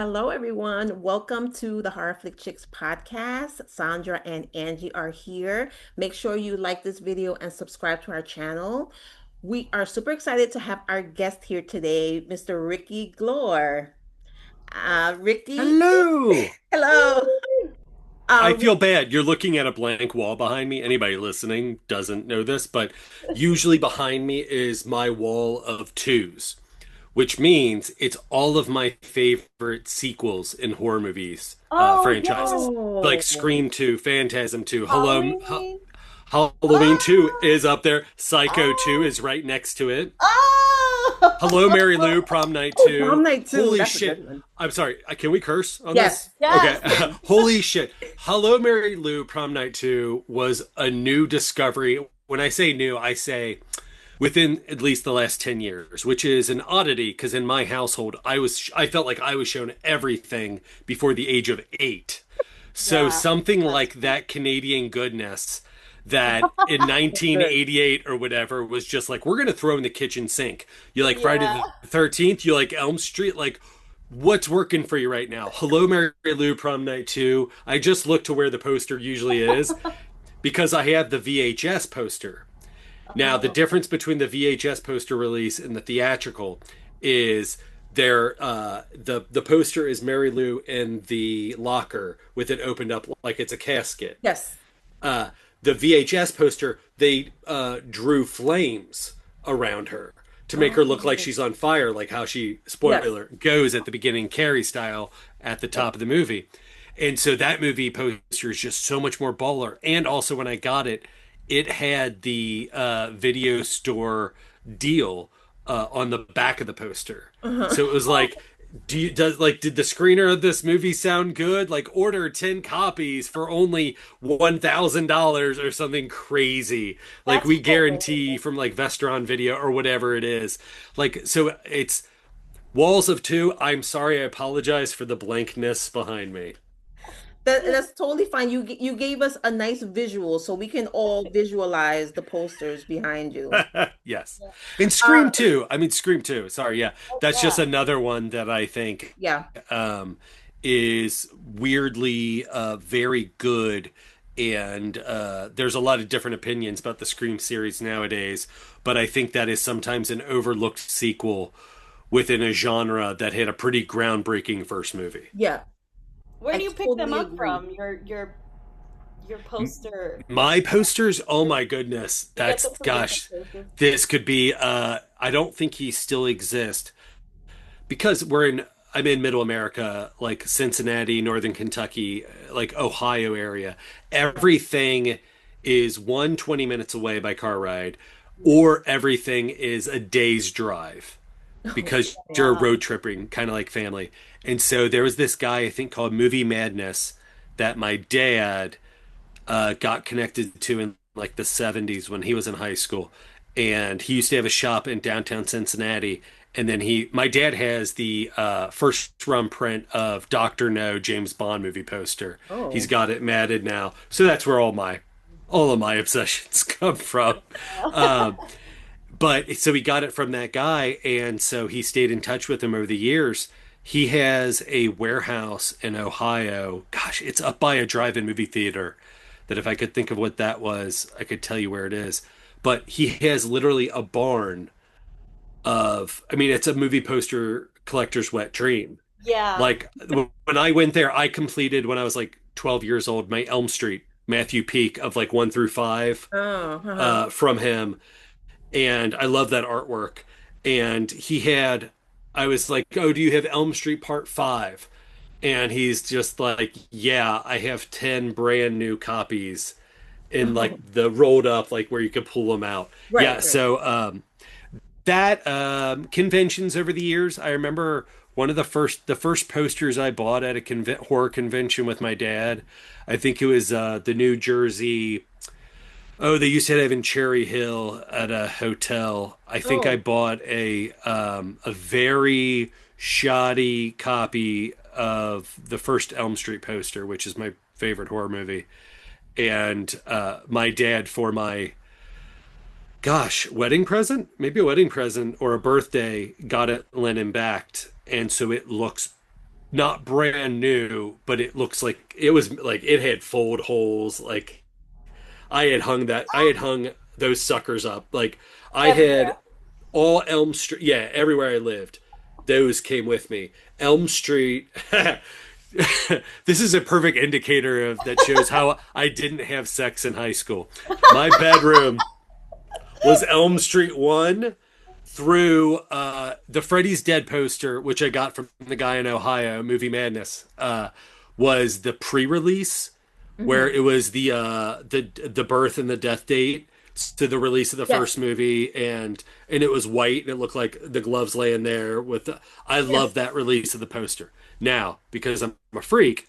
Hello, everyone. Welcome to the Horror Flick Chicks podcast. Sandra and Angie are here. Make sure you like this video and subscribe to our channel. We are super excited to have our guest here today, Mr. Ricky Glore. Ricky, Hello. hello. I feel Rick, bad. You're looking at a blank wall behind me. Anybody listening doesn't know this, but usually behind me is my wall of twos, which means it's all of my favorite sequels in horror movies, Oh, franchises. yes. Like oh, Scream 2, Phantasm 2, Halloween. Halloween 2 Oh, is up there. Psycho 2 oh, is right next to it. Hello, Mary oh. Lou, Prom Night oh, prom 2. night too. Holy That's a shit. good one. I'm sorry. Can we curse on this? Yes. Okay. Yes. Holy shit. Hello, Mary Lou, Prom Night 2 was a new discovery. When I say new, I say within at least the last 10 years, which is an oddity because in my household, I felt like I was shown everything before the age of 8. So Yeah, something that's like true. that Canadian goodness that in Good. 1988 or whatever was just like we're gonna throw in the kitchen sink. You like Friday Yeah. the 13th, you like Elm Street, like what's working for you right now? Hello, Mary Lou, Prom Night 2. I just look to where the poster usually is because I have the VHS poster. Now, the Oh, difference between the VHS poster release and the theatrical is there the poster is Mary Lou in the locker with it opened up like it's a casket. Yes. uh, the VHS poster, they drew flames around her to make her look like Oh, she's on fire, like how she, yes. spoiler, goes at the beginning, Carrie style, at the top of the movie. And so that movie poster is just so much more baller. And also, when I got it, it had the video store deal on the back of the poster. Uh-huh. So it was like, did the screener of this movie sound good? Like order 10 copies for only $1,000 or something crazy. Like that's we guarantee hilarious. from like Vestron Video or whatever it is. Like so it's Walls of Two. I'm sorry, I apologize for the blankness behind me. That's totally fine. You gave us a nice visual so we can all visualize the posters behind you. Yes. Yeah. And Uh, Scream 2. I mean Scream 2. Sorry, yeah. Oh, That's yeah. just another one that I think yeah. um, is weirdly very good. And there's a lot of different opinions about the Scream series nowadays, but I think that is sometimes an overlooked sequel within a genre that had a pretty groundbreaking first movie. Yeah. Where I do you pick them totally up agree. from? Your M- poster. My posters, oh my goodness, You get that's them from different gosh, places. this could be. I don't think he still exists because I'm in middle America, like Cincinnati, Northern Kentucky, like Ohio area. Everything is 20 minutes away by car ride, or everything is a day's drive because you're Wow. road tripping, kind of like family. And so there was this guy, I think, called Movie Madness that my dad got connected to in like the 70s when he was in high school. And he used to have a shop in downtown Cincinnati. And then my dad has the first run print of Doctor No James Bond movie poster. He's Oh. got it matted now. So that's where all of my obsessions come from. Um, but so he got it from that guy. And so he stayed in touch with him over the years. He has a warehouse in Ohio. Gosh, it's up by a drive-in movie theater that if I could think of what that was, I could tell you where it is. But he has literally a barn I mean, it's a movie poster collector's wet dream. Yeah. Like when I went there, I completed when I was like 12 years old, my Elm Street Matthew Peak of like 1 through 5 Oh, uh-huh. from him. And I love that artwork. And I was like, oh, do you have Elm Street Part 5? And he's just like, yeah, I have 10 brand new copies in like the rolled up, like where you could pull them out. Right, Yeah. right. So, that conventions over the years, I remember one of the first posters I bought at a horror convention with my dad. I think it was the New Jersey. Oh, they used to have in Cherry Hill at a hotel. I think I Oh, bought a very shoddy copy of the first Elm Street poster, which is my favorite horror movie. And my dad, for my wedding present, maybe a wedding present or a birthday, got it linen backed, and so it looks not brand new, but it looks like it was like it had fold holes. Like I had hung those suckers up. Like I had Everywhere. all Elm Street, yeah, everywhere I lived, those came with me. Elm Street. This is a perfect indicator of that shows how I didn't have sex in high school. My bedroom was Elm Street 1 through the Freddy's Dead poster, which I got from the guy in Ohio, Movie Madness, was the pre-release where Hmm. it was the birth and the death date to the release of the Yes. first movie, and it was white and it looked like the gloves laying there with I love Yes. that release of the poster. Now, because I'm a freak,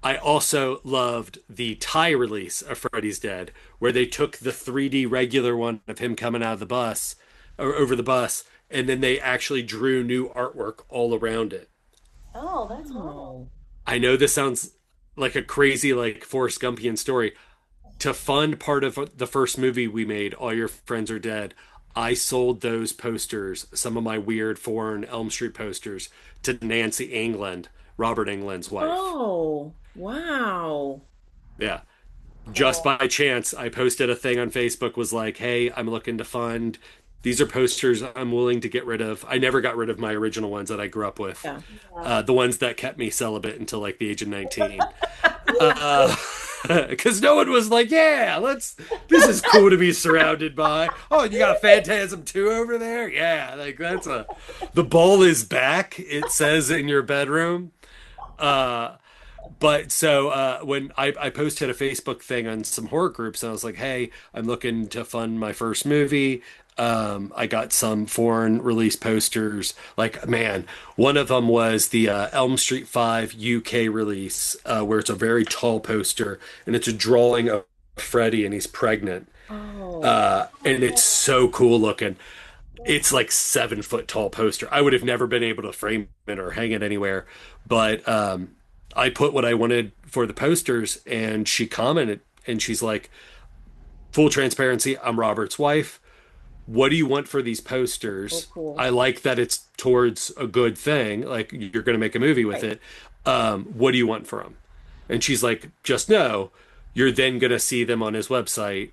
I also loved the Thai release of Freddy's Dead, where they took the 3D regular one of him coming out of the bus or over the bus, and then they actually drew new artwork all around it. Oh, that's cool. Oh. I know this sounds like a crazy, like Forrest Gumpian story. To fund part of the first movie we made, All Your Friends Are Dead, I sold those posters, some of my weird foreign Elm Street posters, to Nancy England, Robert England's wife. Oh. Wow. Yeah. Just Cool. by chance, I posted a thing on Facebook, was like, hey, I'm looking to fund. These are posters I'm willing to get rid of. I never got rid of my original ones that I grew up with, Yeah. Yeah. the ones that kept me celibate until like the age of 19. Uh, because no one was like, yeah, this is cool to be surrounded by. Oh, you got Phantasm 2 over there? Yeah, like the ball is back, it says in your bedroom. Uh, but so when I posted a Facebook thing on some horror groups, and I was like, "Hey, I'm looking to fund my first movie. I got some foreign release posters. Like, man, one of them was the Elm Street 5 UK release, where it's a very tall poster, and it's a drawing of Freddy, and he's pregnant, Oh. and it's so cool looking. It's like 7 foot tall poster. I would have never been able to frame it or hang it anywhere, but I put what I wanted for the posters, and she commented, and she's like, "Full transparency, I'm Robert's wife. What do you want for these Oh, posters? cool. I like that it's towards a good thing. Like you're going to make a movie with Right. it. What do you want for them?" And she's like, "Just know, you're then going to see them on his website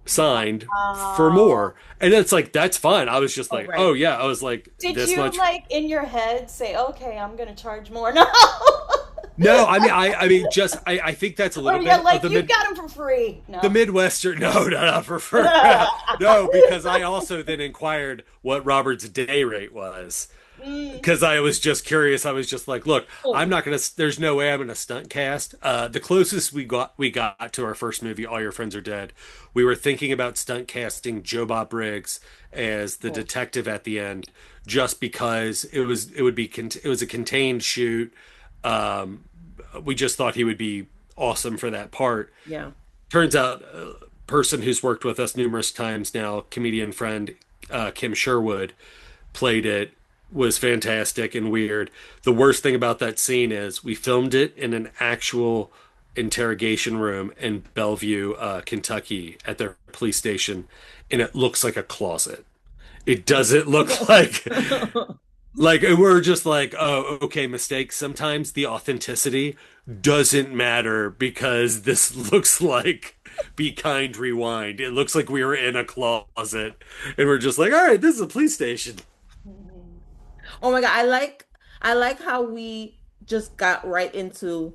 signed for Wow. more." And it's like, that's fine. I was just Oh, like, right. oh yeah, I was like, Did this you much. like in your head say, "Okay, I'm gonna charge more"? No. No, I mean, just I think that's a Or little you're bit of like, "You got them for free." the No. Midwestern. No, no, no, for no, because I also then inquired what Robert's day rate was. Mm. Because I was just curious. I was just like, look, I'm Oh. not gonna. There's no way I'm gonna stunt cast. The closest we got to our first movie, All Your Friends Are Dead. We were thinking about stunt casting Joe Bob Briggs as the Cool. detective at the end, just because it was a contained shoot. Um, we just thought he would be awesome for that part. Yeah. Turns out, a person who's worked with us numerous times now, comedian friend Kim Sherwood, played it, was fantastic and weird. The worst thing about that scene is we filmed it in an actual interrogation room in Bellevue, Kentucky, at their police station, and it looks like a closet. It doesn't look like we're just like, oh, okay, mistake. Sometimes the authenticity doesn't matter because this looks like Be Kind Rewind. It looks like we were in a closet and we're just like, all right, this is a police station. Oh my God, I like how we just got right into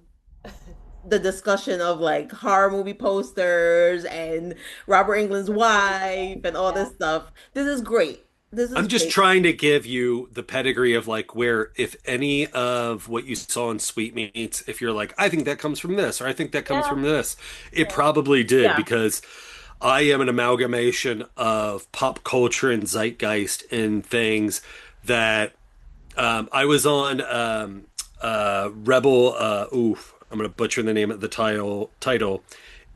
the discussion of like horror movie posters and Robert Englund's wife and all Yeah. this stuff. This is great. This is I'm just great. trying to give you the pedigree of like where, if any of what you saw in Sweetmeats, if you're like, I think that comes from this, or I think that comes Yeah. from this, it Yeah. probably did Yeah. because I am an amalgamation of pop culture and zeitgeist and things that I was on Rebel. Oof, I'm gonna butcher the name of the title.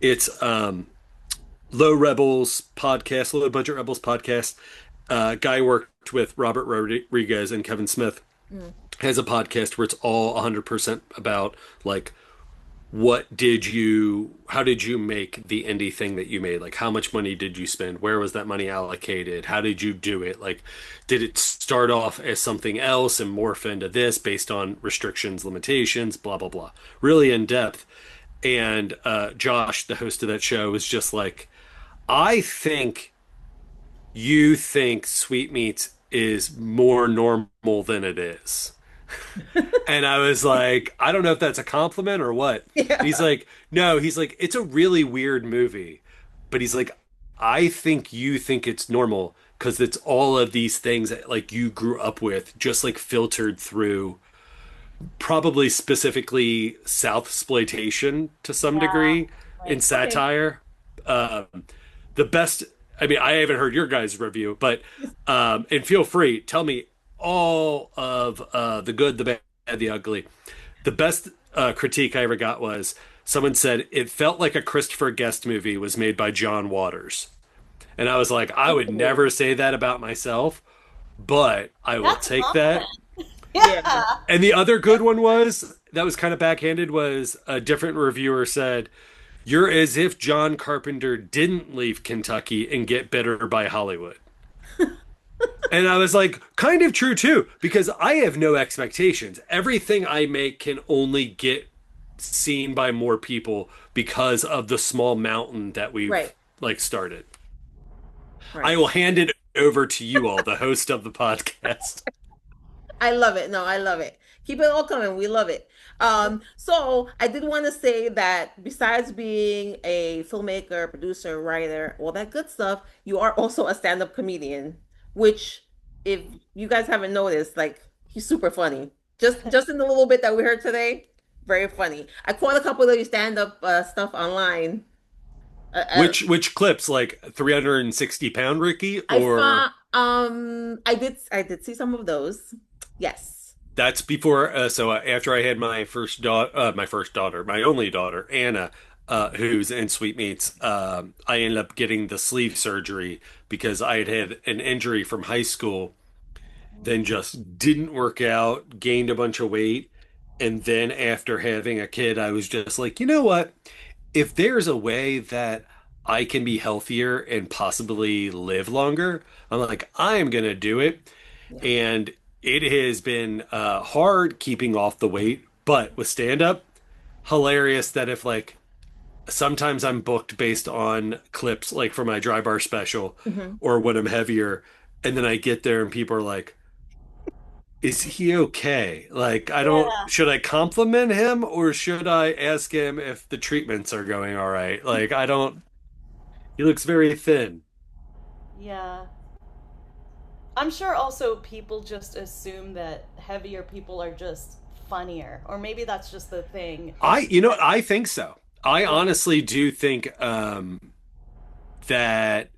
It's Low Rebels podcast, Low Budget Rebels podcast. Guy worked with Robert Rodriguez and Kevin Smith. Mm. Has a podcast where it's all 100% about like how did you make the indie thing that you made? Like, how much money did you spend? Where was that money allocated? How did you do it? Like, did it start off as something else and morph into this based on restrictions, limitations, blah, blah, blah? Really in depth. And Josh, the host of that show, was just like, I think you think Sweetmeats is more normal than it is. And I was like, I don't know if that's a compliment or what. And he's Yeah. like, no, he's like, it's a really weird movie. But he's like, I think you think it's normal because it's all of these things that like you grew up with, just like filtered through probably specifically South exploitation to some Yeah. degree in Right. Okay. satire. Um, the best, I mean, I haven't heard your guys' review, but and feel free, tell me all of the good, the bad, the ugly. The best critique I ever got was someone said it felt like a Christopher Guest movie was made by John Waters. And I was like, I would Oh, never say that about myself, but I will That's a take that. compliment. yeah. Yeah. And the other good one was that was kind of backhanded was a different reviewer said, "You're as if John Carpenter didn't leave Kentucky and get better by Hollywood." And I was like, kind of true too, because I have no expectations. Everything I make can only get seen by more people because of the small mountain that we've Right. like started. I Right. will hand it over to you all, the host of the podcast. I love it. No, I love it. Keep it all coming. We love it. So I did want to say that besides being a filmmaker, producer, writer, all that good stuff, you are also a stand-up comedian, which if you guys haven't noticed, like he's super funny. Just in the little bit that we heard today, very funny. I caught a couple of your stand-up stuff online. Which clips like 360-pound Ricky I or found I did see some of those. Yes. that's before so after I had my only daughter Anna who's in Sweetmeats, I ended up getting the sleeve surgery because I had had an injury from high school, then just didn't work out, gained a bunch of weight, and then after having a kid I was just like, you know what, if there's a way that I can be healthier and possibly live longer, I'm like, I am gonna do it. Yeah. And it has been hard keeping off the weight, but with stand up, hilarious that if like sometimes I'm booked based on clips like for my dry bar special Hmm. or when I'm heavier, and then I get there and people are like, is he okay? Like, I don't, Yeah. should I compliment him or should I ask him if the treatments are going all right? Like, I don't, he looks very thin. Yeah. I'm sure also people just assume that heavier people are just funnier, or maybe that's just the thing. You know what? I think so. I Yeah. honestly do think that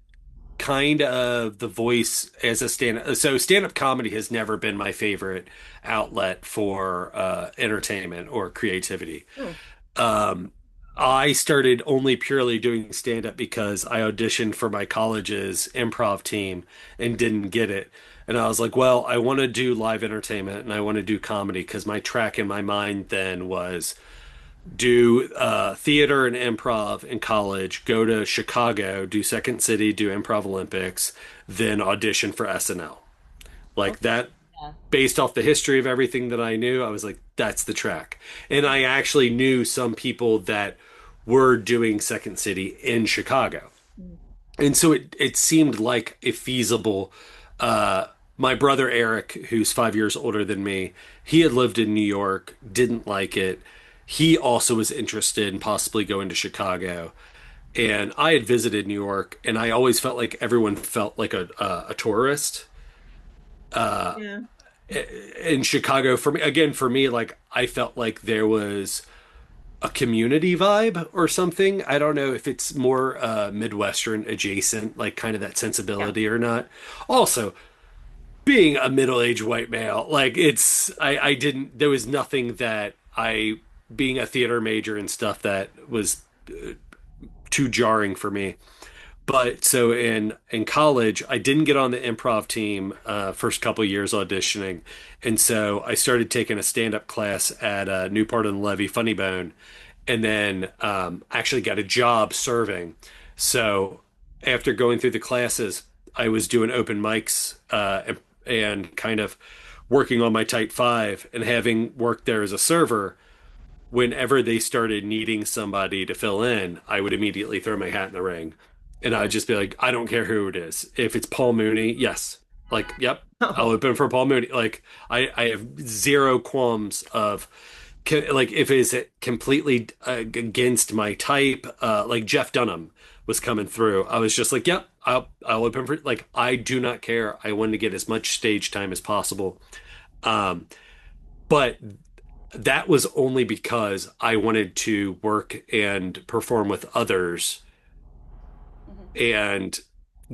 kind of the voice as a stand-up comedy has never been my favorite outlet for entertainment or creativity. Hmm. Um, I started only purely doing stand-up because I auditioned for my college's improv team and didn't get it. And I was like, well, I want to do live entertainment and I want to do comedy because my track in my mind then was do theater and improv in college, go to Chicago, do Second City, do Improv Olympics, then audition for SNL. Like Okay. that, Yeah. based off the history of everything that I knew, I was like, that's the track. And I actually knew some people that were doing Second City in Chicago. Mm. And so it seemed like a feasible. My brother Eric, who's 5 years older than me, he had lived in New York, didn't like it. He also was interested in possibly going to Chicago. And I had visited New York, and I always felt like everyone felt like a tourist Yeah. in Chicago. For me, again, for me, like I felt like there was a community vibe or something. I don't know if it's more Midwestern adjacent, like kind of that Yeah. sensibility or not. Also, being a middle-aged white male, like I didn't, there was nothing that being a theater major and stuff that was too jarring for me. But so in college, I didn't get on the improv team first couple years auditioning, and so I started taking a stand-up class at Newport on the Levee Funny Bone, and then actually got a job serving. So after going through the classes, I was doing open mics and kind of working on my Type 5 and having worked there as a server. Whenever they started needing somebody to fill in, I would immediately throw my hat in the ring. And I'd just be like, I don't care who it is. If it's Paul Mooney, yes. Like, yep, I'll Oh, open for Paul Mooney. Like, I have zero qualms of like if it's completely against my type, like Jeff Dunham was coming through. I was just like, yep, I'll open for like I do not care. I want to get as much stage time as possible. Um, but that was only because I wanted to work and perform with others, Hmm. and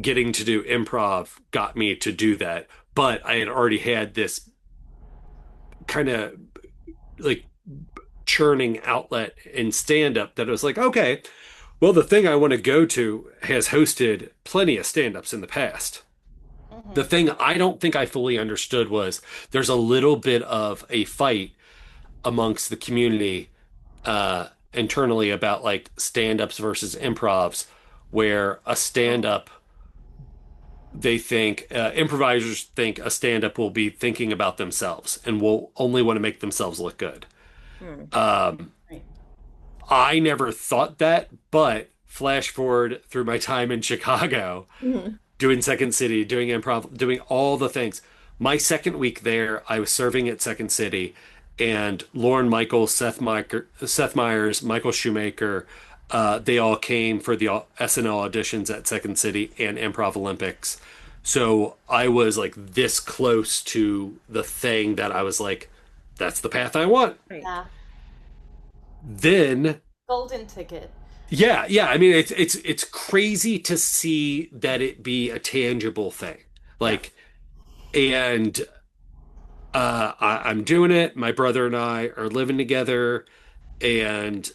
getting to do improv got me to do that. But I had already had this kind of like churning outlet in stand up that I was like, okay, well, the thing I want to go to has hosted plenty of stand ups in the past. The Hmm. thing I don't think I fully understood was there's a little bit of a fight amongst the community internally about like stand ups versus improvs, where a stand Oh, up, they think improvisers think a stand up will be thinking about themselves and will only want to make themselves look good. hmm. Um, right. I never thought that, but flash forward through my time in Chicago, Mhm. doing Second City, doing improv, doing all the things. My second week there, I was serving at Second City, and Lauren Michaels, Seth Meyers, Michael Shoemaker, they all came for the SNL auditions at Second City and Improv Olympics. So I was like this close to the thing that I was like, that's the path I want. Right. Yeah. Then Golden ticket. yeah, yeah. I mean, it's crazy to see that it be a tangible thing. Yeah. Like, and I'm doing it. My brother and I are living together, and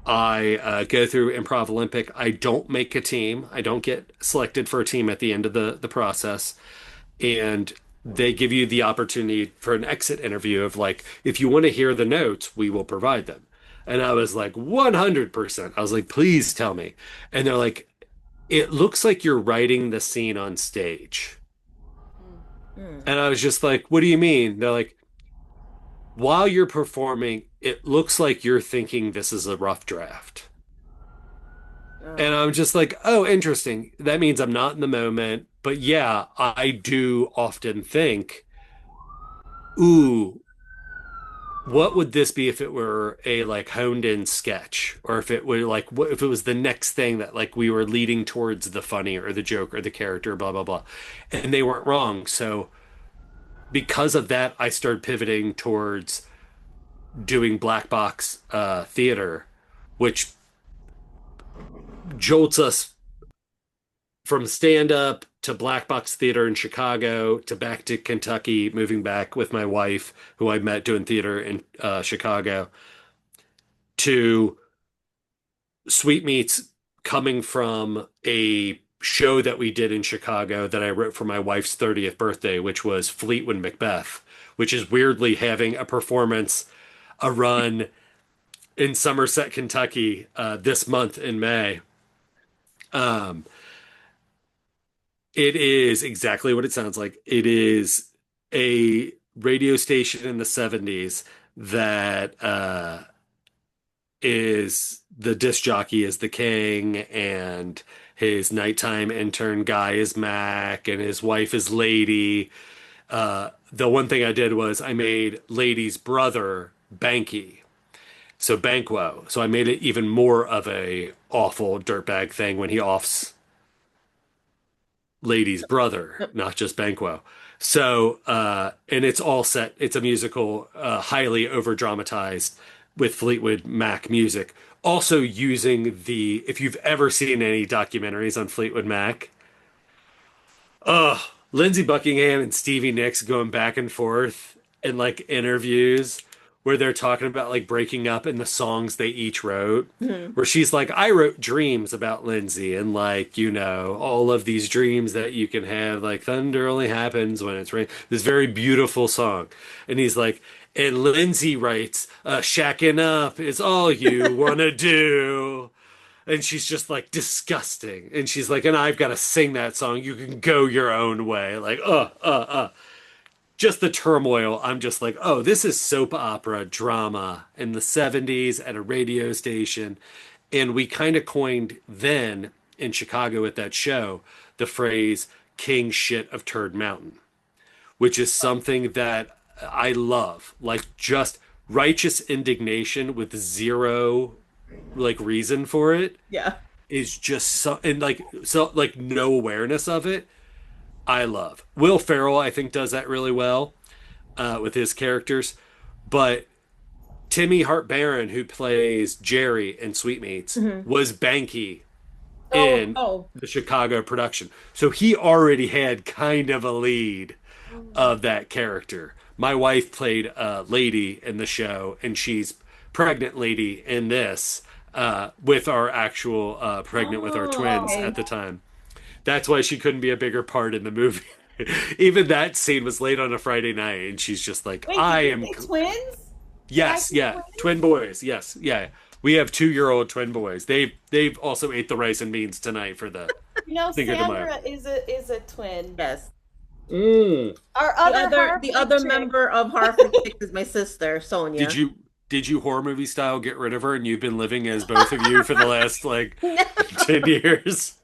I go through Improv Olympic. I don't make a team. I don't get selected for a team at the end of the process, and they give you the opportunity for an exit interview of like, if you want to hear the notes, we will provide them. And I was like, 100%. I was like, please tell me. And they're like, it looks like you're writing the scene on stage. Mm. And I was just like, what do you mean? They're like, while you're performing, it looks like you're thinking this is a rough draft. And Oh, I'm just like, oh, interesting. That means I'm not in the moment. But yeah, I do often think, ooh, what would this be if it were a like honed in sketch, or if it were like what if it was the next thing that like we were leading towards the funny or the joke or the character, blah blah blah. And they weren't wrong. So because of that, I started pivoting towards doing black box theater, which jolts us from stand up to black box theater in Chicago to back to Kentucky, moving back with my wife, who I met doing theater in Chicago, to Sweetmeats, coming from a show that we did in Chicago that I wrote for my wife's 30th birthday, which was Fleetwood Macbeth, which is weirdly having a performance, a run in Somerset, Kentucky this month in May. Um, it is exactly what it sounds like. It is a radio station in the 70s that is the disc jockey is the king, and his nighttime intern guy is Mac, and his wife is Lady. The one thing I did was I made Lady's brother Banky, so Banquo. So I made it even more of a awful dirtbag thing when he offs Lady's brother, yep. not just Banquo. So, and it's all set, it's a musical, highly over dramatized with Fleetwood Mac music. Also using the, if you've ever seen any documentaries on Fleetwood Mac, Lindsey Buckingham and Stevie Nicks going back and forth in like interviews where they're talking about like breaking up and the songs they each wrote. Mhm. Where she's like, I wrote dreams about Lindsay, and like, all of these dreams that you can have, like thunder only happens when it's rain. This very beautiful song. And he's like, And Lindsay writes, shacking up is all you want to do. And she's just like disgusting. And she's like, and I've got to sing that song. You can go your own way. Like, just the turmoil. I'm just like, oh, this is soap opera drama in the 70s at a radio station. And we kind of coined then in Chicago at that show the phrase king shit of Turd Mountain, which is something that I love. Like just righteous indignation with zero like reason for it Yeah. is just like no awareness of it. I love. Will Ferrell, I think, does that really well with his characters. But Timmy Hart Barron, who plays Jerry in Sweetmeats, Hmm. was Banky Oh, in oh. the Chicago production. So he already had kind of a lead of that character. My wife played Lady in the show, and she's pregnant Lady in this with our actual pregnant with our Oh, twins okay. at the time. That's why she couldn't be a bigger part in the movie. Even that scene was late on a Friday night, and she's just like, Wait, did I you am. say twins? Did I Yes, see yeah, twins? twin boys. Yes, yeah. We have 2-year-old twin boys. They've also ate the rice and beans tonight for the You know, Cinco de Mayo. Sandra is a twin. Yes. Mm. Our The other other horror the flick other chick. member of Harford Six is my sister, Did Sonia. you did you horror movie style get rid of her and you've been living as both of you for the last like 10 years?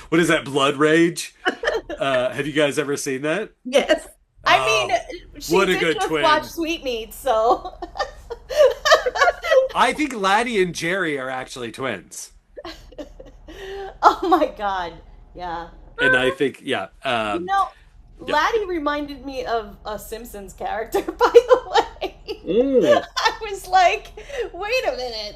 What is that, Blood Rage? Have you guys ever seen that? Yes. I mean, Oh, she what a did good just watch twin. Sweetmeats, so. I think Laddie and Jerry are actually twins. Oh my god. Yeah. And I think, yeah. You know, Yeah. Laddie reminded me of a Simpsons character, by the way. Mm. I was like, wait a minute.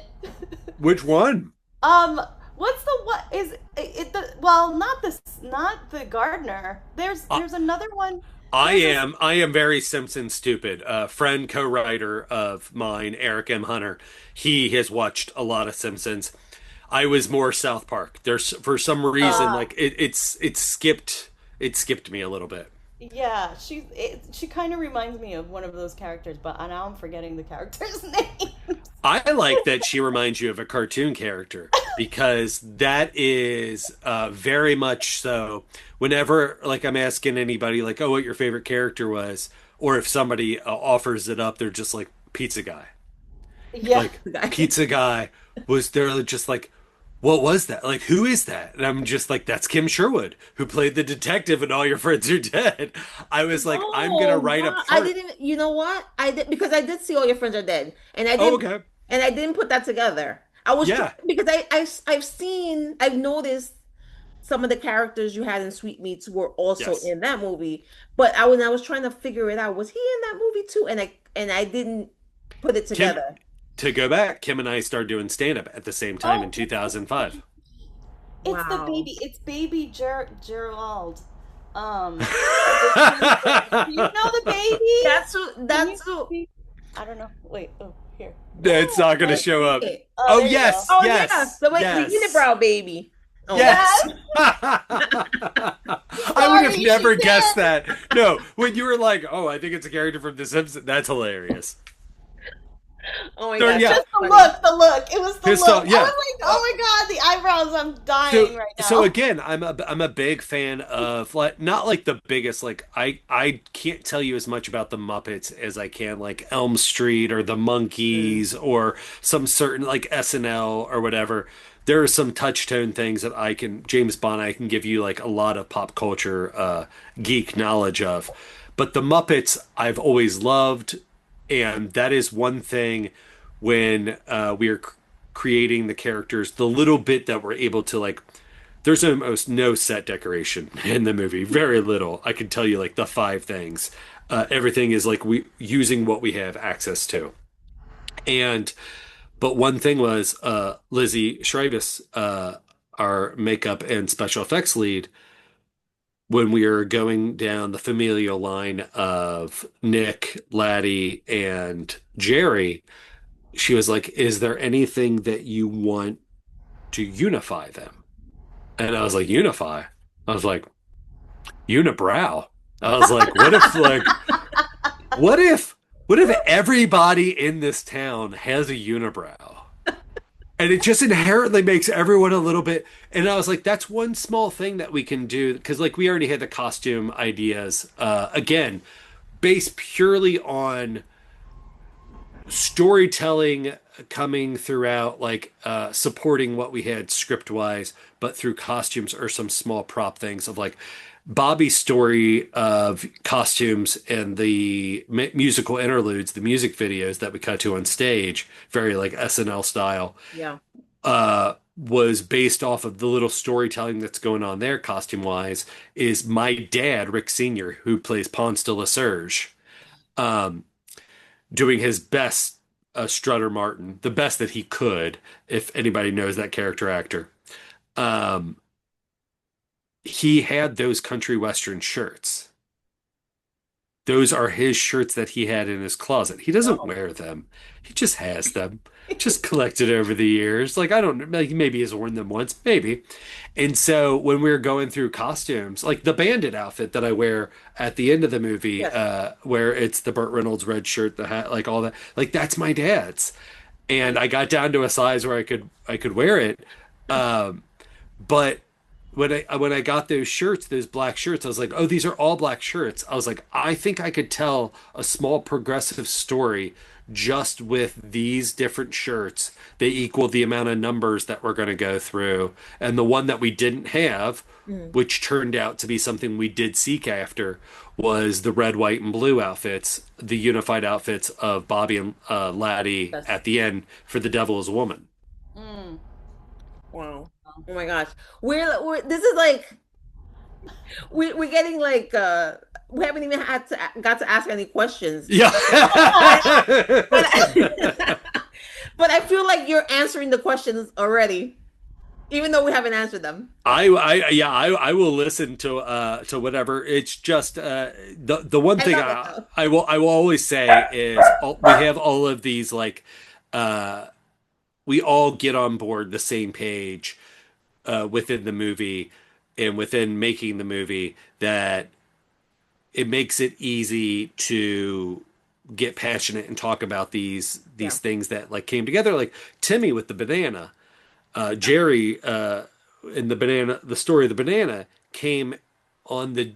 Which one? Um, what's the what is it the well, not the gardener. There's another one. There's a I am very Simpson stupid. A friend co-writer of mine, Eric M. Hunter, he has watched a lot of Simpsons. I was more South Park. There's for some reason uh like it skipped me a little bit. yeah, she kind of reminds me of one of those characters, but now I'm forgetting the character's name. I like that she reminds you of a cartoon character because that is very much so. Whenever like I'm asking anybody like, "Oh, what your favorite character was," or if somebody offers it up, they're just like Pizza Guy. Yeah. Like Pizza Guy was there, just like, what was that? Like, who is that? And I'm just like, that's Kim Sherwood, who played the detective in All Your Friends Are Dead. I was like, I'm gonna Oh, write a wow. I part. didn't, you know what? I did because I did see All Your Friends Are Dead. Oh, okay. And I didn't put that together. I was Yeah. because I've noticed some of the characters you had in Sweetmeats were also Yes. in that movie. But when I was trying to figure it out, was he in that movie too? And I didn't put it Kim, together. to go back, Kim and I started doing stand up at the same time in Oh, 2005. it's the Wow. baby. It's baby Gerald. From the Simpsons. Do you know the baby? Can you That's who. see? I don't know. Wait. Oh, here. It's not gonna I show see up. it. Oh, Oh, there you go. yes, Oh yeah, yes, the yes, unibrow baby. Oh yeah. yes. Yes. I would have Sorry, she never did. guessed that. No, when you were like, "Oh, I think it's a character from The Simpsons," that's hilarious. Oh my So gosh, yeah, that's Just the funny. look, the look. It was the his look. song, I yeah. was like, Uh, oh my god, the eyebrows. I'm so dying right so now. again, I'm a big fan of like not like the biggest like I can't tell you as much about the Muppets as I can like Elm Street or the Mm. Monkees or some certain like SNL or whatever. There are some touchstone things that I can James Bond I can give you like a lot of pop culture geek knowledge of. But the Muppets I've always loved, and that is one thing when we are creating the characters, the little bit that we're able to like there's almost no set decoration in the movie, very little. I can tell you like the five things. Everything is like we using what we have access to. And but one thing was Lizzie Schreibus, our makeup and special effects lead, when we were going down the familial line of Nick, Laddie, and Jerry, she was like, "Is there anything that you want to unify them?" And I was like, "Unify?" I was like, "Unibrow." I was like, "What if like what if What if everybody in this town has a unibrow? And it just inherently makes everyone a little bit. And I was like, that's one small thing that we can do. Because, like, we already had the costume ideas. Again, based purely on storytelling coming throughout, like supporting what we had script wise, but through costumes or some small prop things of like Bobby's story of costumes and the musical interludes, the music videos that we cut to on stage, very like SNL style, Yeah. was based off of the little storytelling that's going on there, costume wise, is my dad, Rick Sr., who plays Ponce de la Surge, doing his best Strutter Martin, the best that he could, if anybody knows that character actor. Um, he had those country western shirts. Those are his shirts that he had in his closet. He doesn't Oh. wear them. He just has them. Just collected over the years. Like I don't know, like maybe he's worn them once, maybe. And so when we were going through costumes, like the bandit outfit that I wear at the end of the movie, Yes. where it's the Burt Reynolds red shirt, the hat, like all that, like that's my dad's. And I got down to a size where I could wear it. Um, but when I got those shirts, those black shirts, I was like, oh, these are all black shirts. I was like, I think I could tell a small progressive story just with these different shirts. They equal the amount of numbers that we're going to go through. And the one that we didn't have, Mm. which turned out to be something we did seek after, was the red, white, and blue outfits, the unified outfits of Bobby and Laddie Yes. at the end for The Devil is a Woman. Mm. Wow. Oh my gosh. We're this is like we're getting like we haven't even had to got to ask any questions. Yeah. But but I feel like you're answering the questions already, even though we haven't answered them. Yeah, I will listen to whatever. It's just the one I thing love it though. I will always say is we have all of these like uh we all get on board the same page within the movie and within making the movie that it makes it easy to get passionate and talk about Yeah. these things that like came together, like Timmy with the banana, Jerry in the story of the banana came on the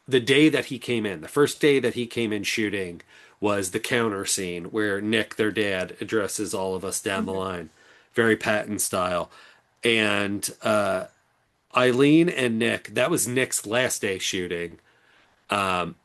day that he came in. The first day that he came in shooting was the counter scene where Nick, their dad, addresses all of us down the Mhm. line, very Patton style. And Eileen and Nick, that was Nick's last day shooting.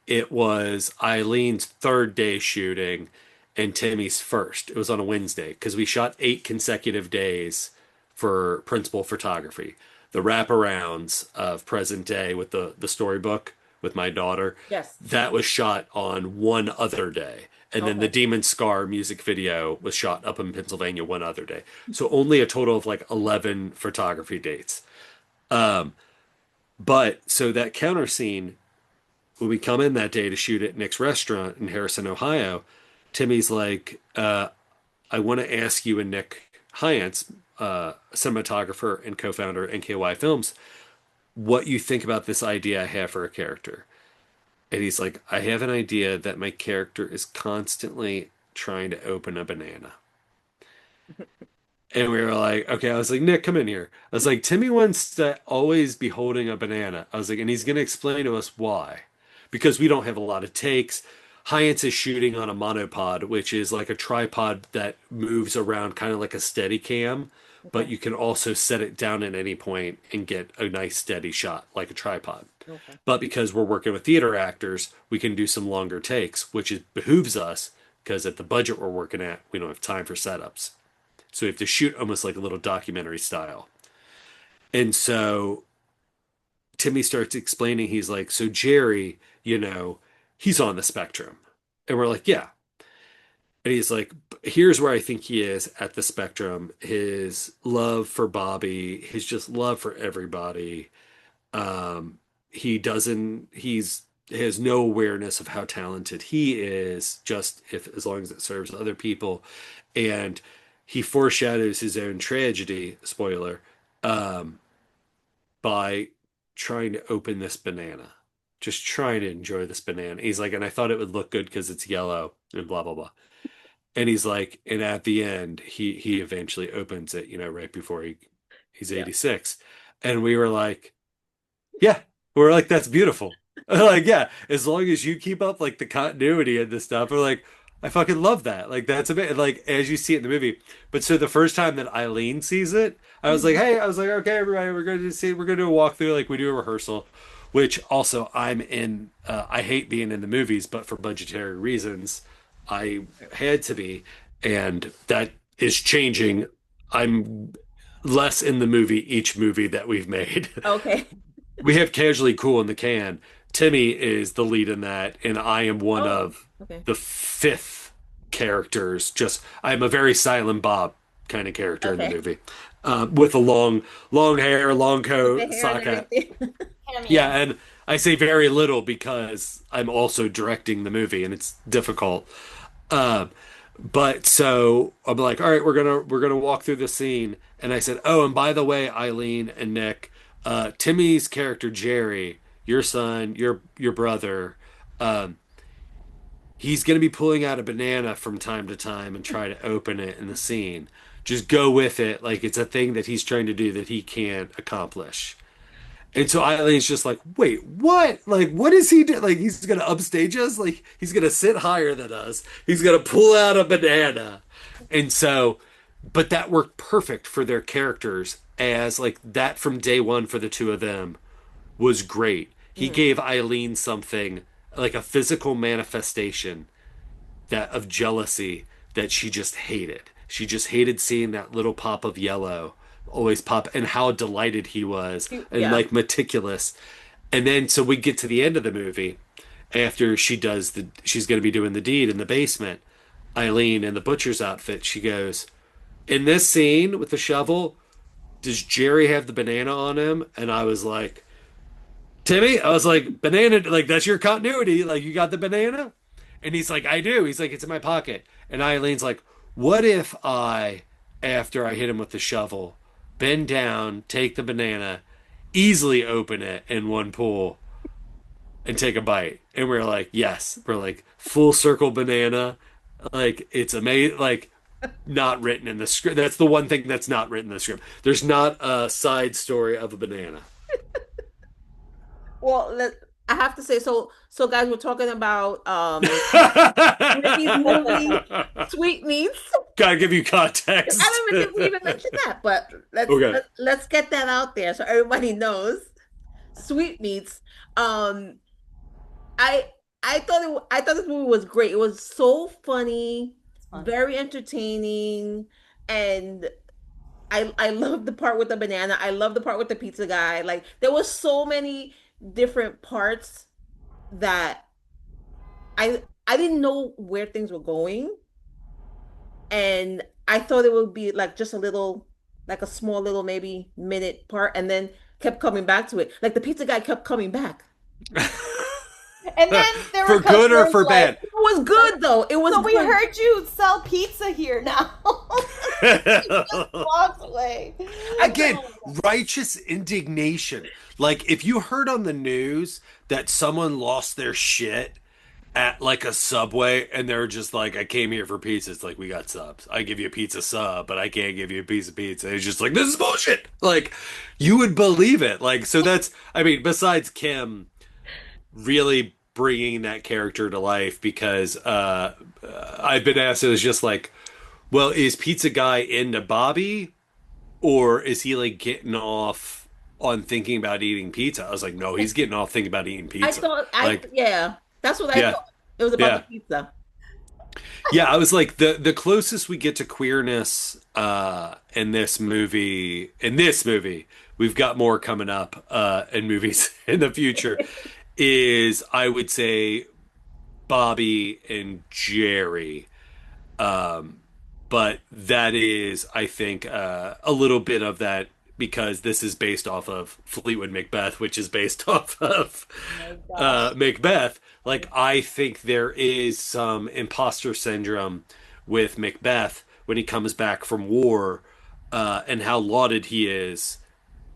It was Eileen's third day shooting and Timmy's first. It was on a Wednesday because we shot 8 consecutive days for principal photography. The wraparounds of present day with the storybook with my daughter, Yes. that was shot on one other day. And then the Okay. Demon Scar music video was shot up in Pennsylvania one other day. So only a total of like 11 photography dates. But so that counter scene when we come in that day to shoot at Nick's restaurant in Harrison, Ohio, Timmy's like, I want to ask you and Nick Hyance, cinematographer and co-founder of NKY Films, what you think about this idea I have for a character. And he's like, I have an idea that my character is constantly trying to open a banana. And we were like, okay, I was like, Nick, come in here. I was like, Timmy wants to always be holding a banana. I was like, and he's going to explain to us why. Because we don't have a lot of takes. Hyatt is shooting on a monopod, which is like a tripod that moves around kind of like a steady cam, but Okay. you can also set it down at any point and get a nice steady shot like a tripod. Okay. But because we're working with theater actors, we can do some longer takes, which behooves us because at the budget we're working at, we don't have time for setups. So we have to shoot almost like a little documentary style. And so Timmy starts explaining, he's like, so Jerry, he's on the spectrum. And we're like, yeah. And he's like, here's where I think he is at the spectrum. His love for Bobby, his just love for everybody. He doesn't, he's, has no awareness of how talented he is, just if as long as it serves other people. And he foreshadows his own tragedy, spoiler, by trying to open this banana. just trying to enjoy this banana. He's like, and I thought it would look good because it's yellow and blah blah blah. And he's like, and at the end, he eventually opens it, right before he's Yeah. 86. And we were like, yeah, we're like, that's beautiful. Like, yeah, as long as you keep up like the continuity and this stuff, we're like, I fucking love that. Like, that's a bit like as you see it in the movie. But so the first time that Eileen sees it, I was like, Mhm. hey, I was like, okay, everybody, we're going to do a walkthrough, like we do a rehearsal. Which also I'm in. I hate being in the movies, but for budgetary reasons, I had to be, and that is changing. I'm less in the movie each movie that we've made. Okay. We have Casually Cool in the can. Timmy is the lead in that, and I am one Oh, of okay. the fifth characters. Just I'm a very Silent Bob kind of character in the Okay. movie, with a long hair, long With the coat, hair and sock hat. everything. Yeah, Cameo. and I say very little because I'm also directing the movie, and it's difficult. Um, but so I'm like, all right, we're gonna walk through the scene, and I said, oh, and by the way, Eileen and Nick, Timmy's character Jerry, your son, your brother, um, he's gonna be pulling out a banana from time to time and try to open it in the scene. Just go with it, like it's a thing that he's trying to do that he can't accomplish. And so Eileen's just like, wait, what? Like, what is he do? Like, he's gonna upstage us? Like, he's gonna sit higher than us. He's gonna pull out a banana. And so, but that worked perfect for their characters as like that from day one for the two of them was great. He Mhm. gave Eileen something like a physical manifestation that of jealousy that she just hated. She just hated seeing that little pop of yellow always pop and how delighted he was and Yeah. like meticulous. And then so we get to the end of the movie after she's going to be doing the deed in the basement. Eileen in the butcher's outfit, she goes, in this scene with the shovel, does Jerry have the banana on him? And I was like, Timmy, I was like, banana, like that's your continuity. Like you got the banana? And he's like, I do. He's like, it's in my pocket. And Eileen's like, what if I, after I hit him with the shovel, bend down, take the banana, easily open it in one pull and take a bite? And we're like, yes. We're like, full circle banana. Like, it's amazing. Like, not written in the script. That's the one thing that's not written in the script. There's not a side story of a banana. Well, I have to say, so guys, we're talking about Mickey's movie, Sweetmeats. Gotta give you I context. don't even think we even mentioned that, but Okay. let's get that out there so everybody knows. Sweetmeats. Um, I thought this movie was great. It was so funny, It's fun. very entertaining, and I love the part with the banana. I love the part with the pizza guy. Like there was so many different parts that I didn't know where things were going, and I thought it would be like just a little, like a small little maybe minute part, and then kept coming back to it. Like the pizza guy kept coming back. And then there were For good or customers for like, bad? It was good though. It was so we good. heard you sell pizza here now. Walks away. Again, Oh my righteous indignation. Like if you heard on the news that someone lost their shit at like a Subway and they're just like, I came here for pizza. It's like, we got subs. I give you a pizza sub, but I can't give you a piece of pizza. It's just like, this is bullshit. Like, you would believe it. Like, so that's, I mean, besides Kim really bringing that character to life because I've been asked, it was just like, well, is Pizza Guy into Bobby or is he like getting off on thinking about eating pizza? I was like, no, he's getting off thinking about eating I pizza. thought Like, yeah, that's what I yeah, thought. It was about the yeah. pizza. Yeah, I was like the closest we get to queerness in this movie, we've got more coming up in movies in the future is I would say Bobby and Jerry. Um, but that is, I think, a little bit of that because this is based off of Fleetwood Macbeth, which is based off of gosh. Macbeth. Like, I think there is some imposter syndrome with Macbeth when he comes back from war and how lauded he is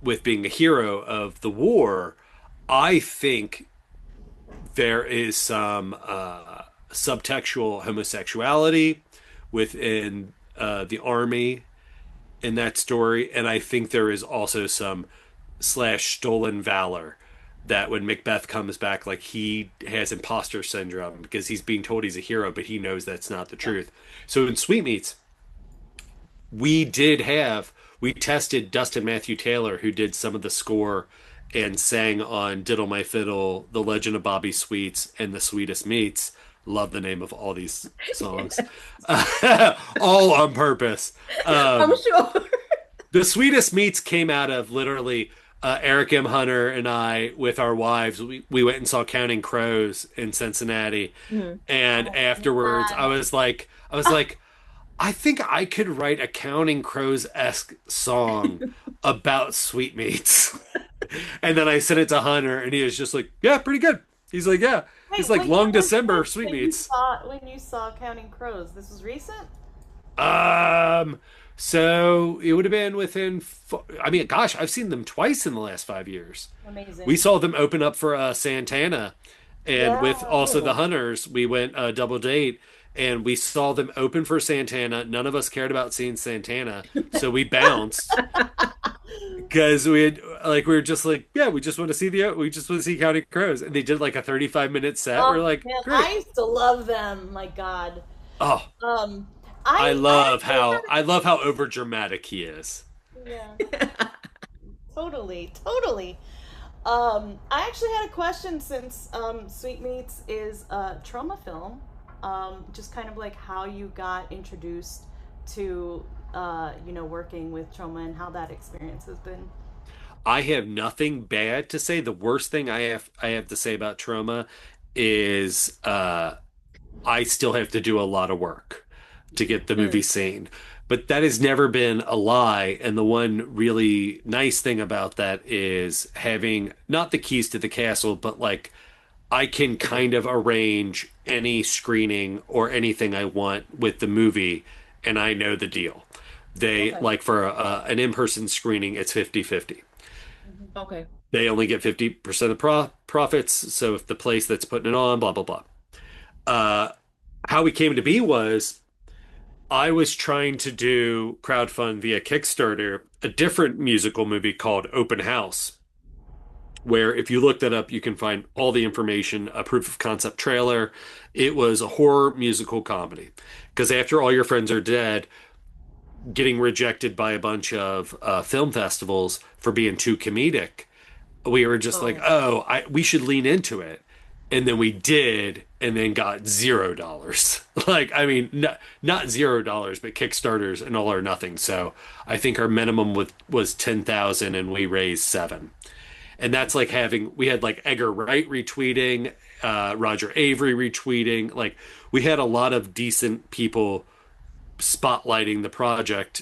with being a hero of the war. I think There is some subtextual homosexuality within the army in that story, and I think there is also some slash stolen valor that when Macbeth comes back, like he has imposter syndrome because he's being told he's a hero, but he knows that's not the Yeah. truth. So in Sweetmeats, we did have we tested Dustin Matthew Taylor, who did some of the score and sang on Diddle My Fiddle, The Legend of Bobby Sweets, and The Sweetest Meats. Love the name of all these songs, all on purpose. I'm Um, sure. the Sweetest Meats came out of literally Eric M. Hunter and I, with our wives, we went and saw Counting Crows in Cincinnati. Mhm. And Oh afterwards, man. I was like, I think I could write a Counting Crows-esque song about sweetmeats. And then I sent it to Hunter, and he was just like, "Yeah, pretty good." He's like, "Yeah." He's Wait, like, when "Long was December this? When you sweetmeats." saw Counting Crows? This was recent. Um, so it would have been I mean, gosh, I've seen them twice in the last 5 years. We Amazing. saw them open up for Santana, and Yeah. with also the Oh. Hunters, we went double date, and we saw them open for Santana. None of us cared about seeing Santana, so we bounced because we were just like, yeah, we just want to see Counting Crows, and they did like a 35-minute set. We're Oh like, man, great. I used to love them. My God. Oh, Um, I actually I love how over dramatic he is. yeah, totally, totally. I actually had a question since Sweetmeats is a trauma film. Just kind of like how you got introduced to working with trauma and how that experience has been. I have nothing bad to say. The worst thing I have to say about trauma is I still have to do a lot of work to get the movie Mm. seen. But that has never been a lie. And the one really nice thing about that is having not the keys to the castle, but like I can kind of arrange any screening or anything I want with the movie, and I know the deal. They Okay. like for an in-person screening, it's 50-50. Mhm. Okay. They only get 50% of profits. So if the place that's putting it on, blah, blah, blah. Uh, how we came to be was I was trying to do crowdfund via Kickstarter a different musical movie called Open House, where if you look that up, you can find all the information, a proof of concept trailer. It was a horror musical comedy. Because after all your friends are dead, getting rejected by a bunch of film festivals for being too comedic, we were just like, Oh. oh, we should lean into it. And then we did, and then got $0. Like, I mean, not $0, but Kickstarters and all or nothing. So I think our minimum was 10,000, and we raised seven. And that's like we had like Edgar Wright retweeting, Roger Avery retweeting. Like, we had a lot of decent people spotlighting the project.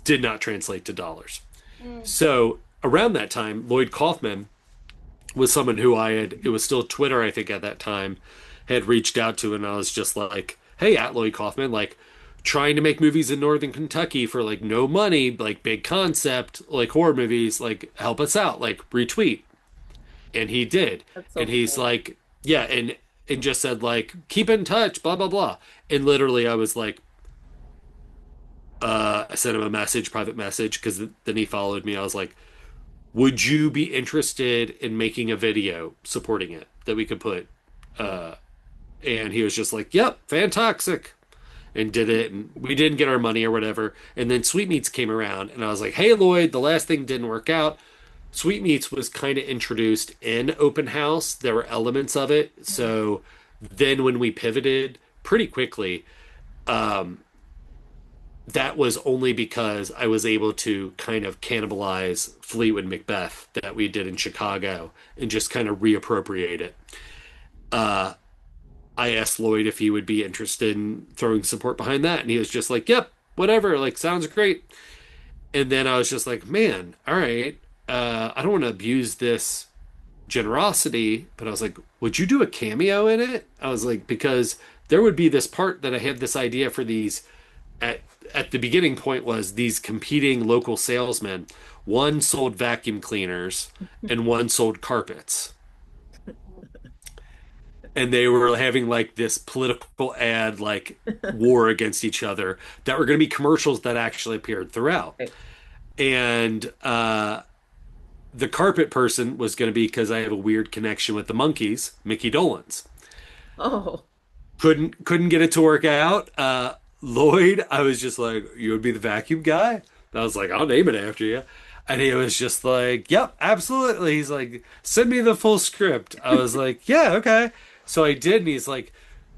Did not translate to dollars. Mm. So around that time, Lloyd Kaufman was someone who it was still Twitter, I think, at that time, had reached out to. And I was just like, hey, at Lloyd Kaufman, like, trying to make movies in Northern Kentucky for like no money, like big concept, like horror movies, like help us out, like retweet. And he did. That's so And he's cool. like, yeah, and just said like, keep in touch, blah, blah, blah. And literally I was like, I sent him a message, private message, because then he followed me. I was like, would you be interested in making a video supporting it that we could put? Uh, and he was just like, yep, fantastic. And did it. And we didn't get our money or whatever. And then Sweetmeats came around, and I was like, hey, Lloyd, the last thing didn't work out. Sweetmeats was kind of introduced in Open House. There were elements of it. So then when we pivoted pretty quickly, um, that was only because I was able to kind of cannibalize Fleetwood Macbeth that we did in Chicago and just kind of reappropriate it. Uh, I asked Lloyd if he would be interested in throwing support behind that, and he was just like, "Yep, whatever. Like, sounds great." And then I was just like, "Man, all right. I don't want to abuse this generosity, but I was like, would you do a cameo in it?" I was like, because there would be this part that I had this idea for these at at the beginning point was these competing local salesmen. One sold vacuum cleaners and one sold carpets. and they were having like this political ad like war against each other that were going to be commercials that actually appeared throughout. Right. And the carpet person was going to be, because I have a weird connection with the monkeys, Mickey Dolenz. Oh. Couldn't get it to work out. Lloyd, I was just like, you would be the vacuum guy. I was like, I'll name it after you. And he was just like, yep, absolutely. He's like, send me the full script. I was like, yeah, okay. So I did, and he's like,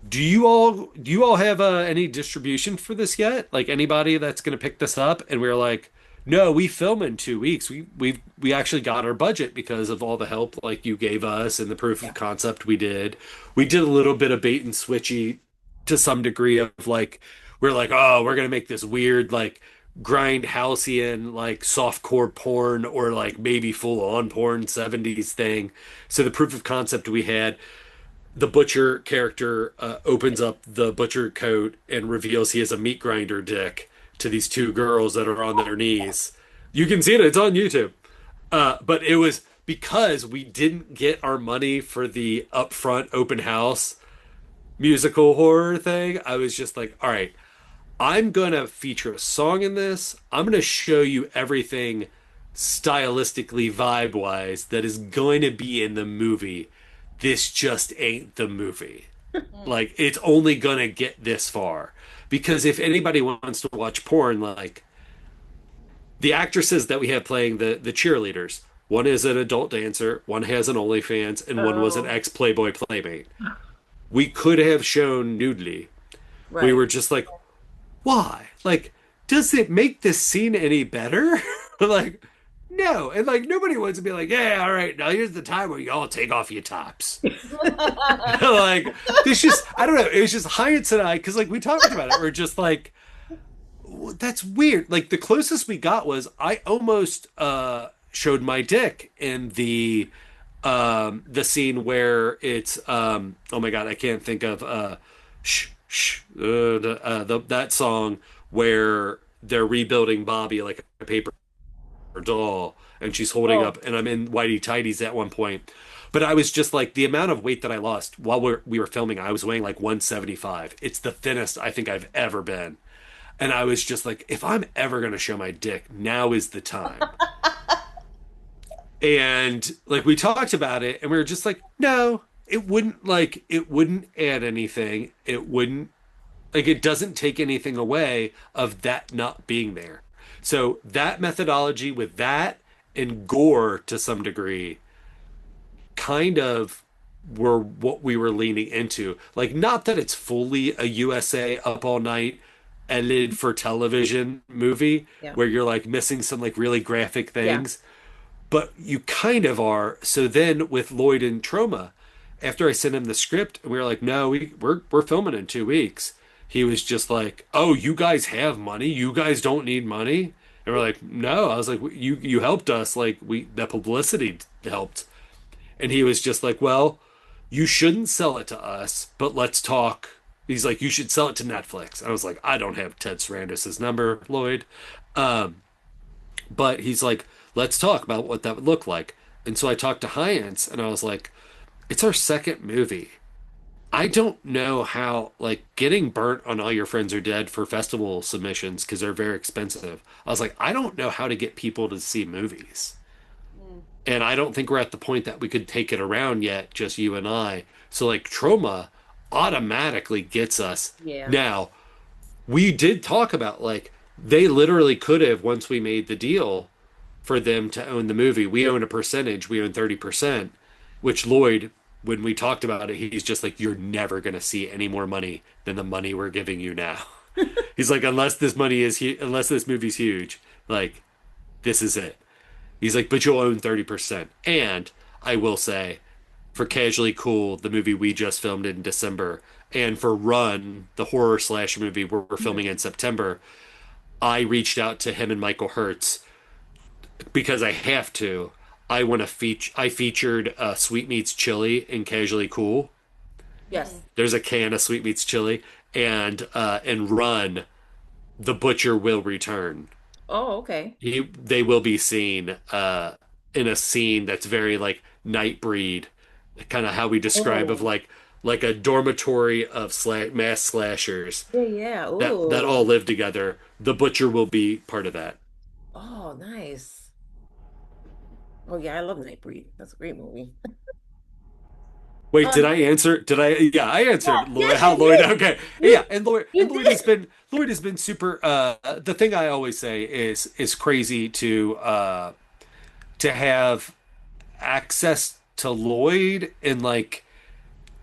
do you all have any distribution for this yet? Like anybody that's gonna pick this up? And we were like, no, we film in 2 weeks. We actually got our budget because of all the help like you gave us and the proof Yeah. of concept we did. We did a little bit of bait and switchy to some degree of like we're like, oh, we're gonna make this weird like grindhouseian like softcore porn or like maybe full on porn 70s thing. So the proof of concept we had, the butcher character opens up the butcher coat and reveals he has a meat grinder dick to these two girls that are on their knees. You can see it, it's on YouTube. But it was because we didn't get our money for the upfront open house musical horror thing. I was just like, all right, I'm gonna feature a song in this. I'm gonna show you everything stylistically, vibe wise, that is going to be in the movie. This just ain't the movie. Like, it's only gonna get this far. Because if anybody wants to watch porn, like the actresses that we have playing the cheerleaders, one is an adult dancer, one has an OnlyFans, and one was an Oh. ex Playboy playmate. We could have shown nudity. We Right. were just like, why? Like, does it make this scene any better? Like, no. And like, nobody wants to be like, yeah, all right, now here's the time where you all take off your tops. Like, this just, I don't know. It was just Hyatt and I, because like we talked about it. We're just like, that's weird. Like, the closest we got was I almost showed my dick in the scene where it's oh my God, I can't think of that song where they're rebuilding Bobby like a paper doll, and she's holding Oh. up, and I'm in whitey tighties at one point. But I was just like, the amount of weight that I lost while we were filming, I was weighing like 175. It's the thinnest I think I've ever been. And I was just like, if I'm ever going to show my dick, now is the time. And like we talked about it, and we were just like, no, it wouldn't add anything. It wouldn't, like, it doesn't take anything away of that not being there. So that methodology with that and gore to some degree kind of were what we were leaning into. Like, not that it's fully a USA up all night edited for television movie Yeah. where you're like missing some like really graphic Yeah. things, but you kind of are. So then with Lloyd and Troma, after I sent him the script and we were like, no, we're filming in 2 weeks. He was just like, oh, you guys have money. You guys don't need money. And we're like, no. I was like, you helped us. Like, we that publicity helped. And he was just like, well, you shouldn't sell it to us, but let's talk. He's like, you should sell it to Netflix. I was like, I don't have Ted Sarandis's number, Lloyd. Um, but he's like, let's talk about what that would look like. And so I talked to Hyans and I was like, it's our second movie. I don't know how, like, getting burnt on All Your Friends Are Dead for festival submissions because they're very expensive. I was like, I don't know how to get people to see movies. Mm. And I don't think we're at the point that we could take it around yet, just you and I. So, like, Trauma automatically gets us. Yeah. Now, we did talk about, like, they literally could have, once we made the deal for them to own the movie, we own a percentage, we own 30%, which Lloyd, when we talked about it, he's just like, you're never going to see any more money than the money we're giving you now. He's like, unless this movie's huge, like, this is it. He's like, but you'll own 30%. And I will say, for Casually Cool, the movie we just filmed in December, and for Run, the horror slash movie we're filming in September, I reached out to him and Michael Hertz because I have to. I featured Sweetmeats chili in Casually Cool. Yes. There's a can of Sweetmeats chili, and Run, the butcher will return. Oh, okay. They will be seen in a scene that's very like Nightbreed, kind of how we describe of Oh. like like a dormitory of mass slashers Yeah, yeah. that all Ooh. live together. The Butcher will be part of that. Oh, nice. Oh yeah, I love Nightbreed. That's a great movie. Wait, did Um, I answer? Did I? Yeah, I answered Lloyd. yes, How you Lloyd? did. Okay, You yeah, and Lloyd you did. Lloyd has been super. The thing I always say is crazy to have access to Lloyd, and like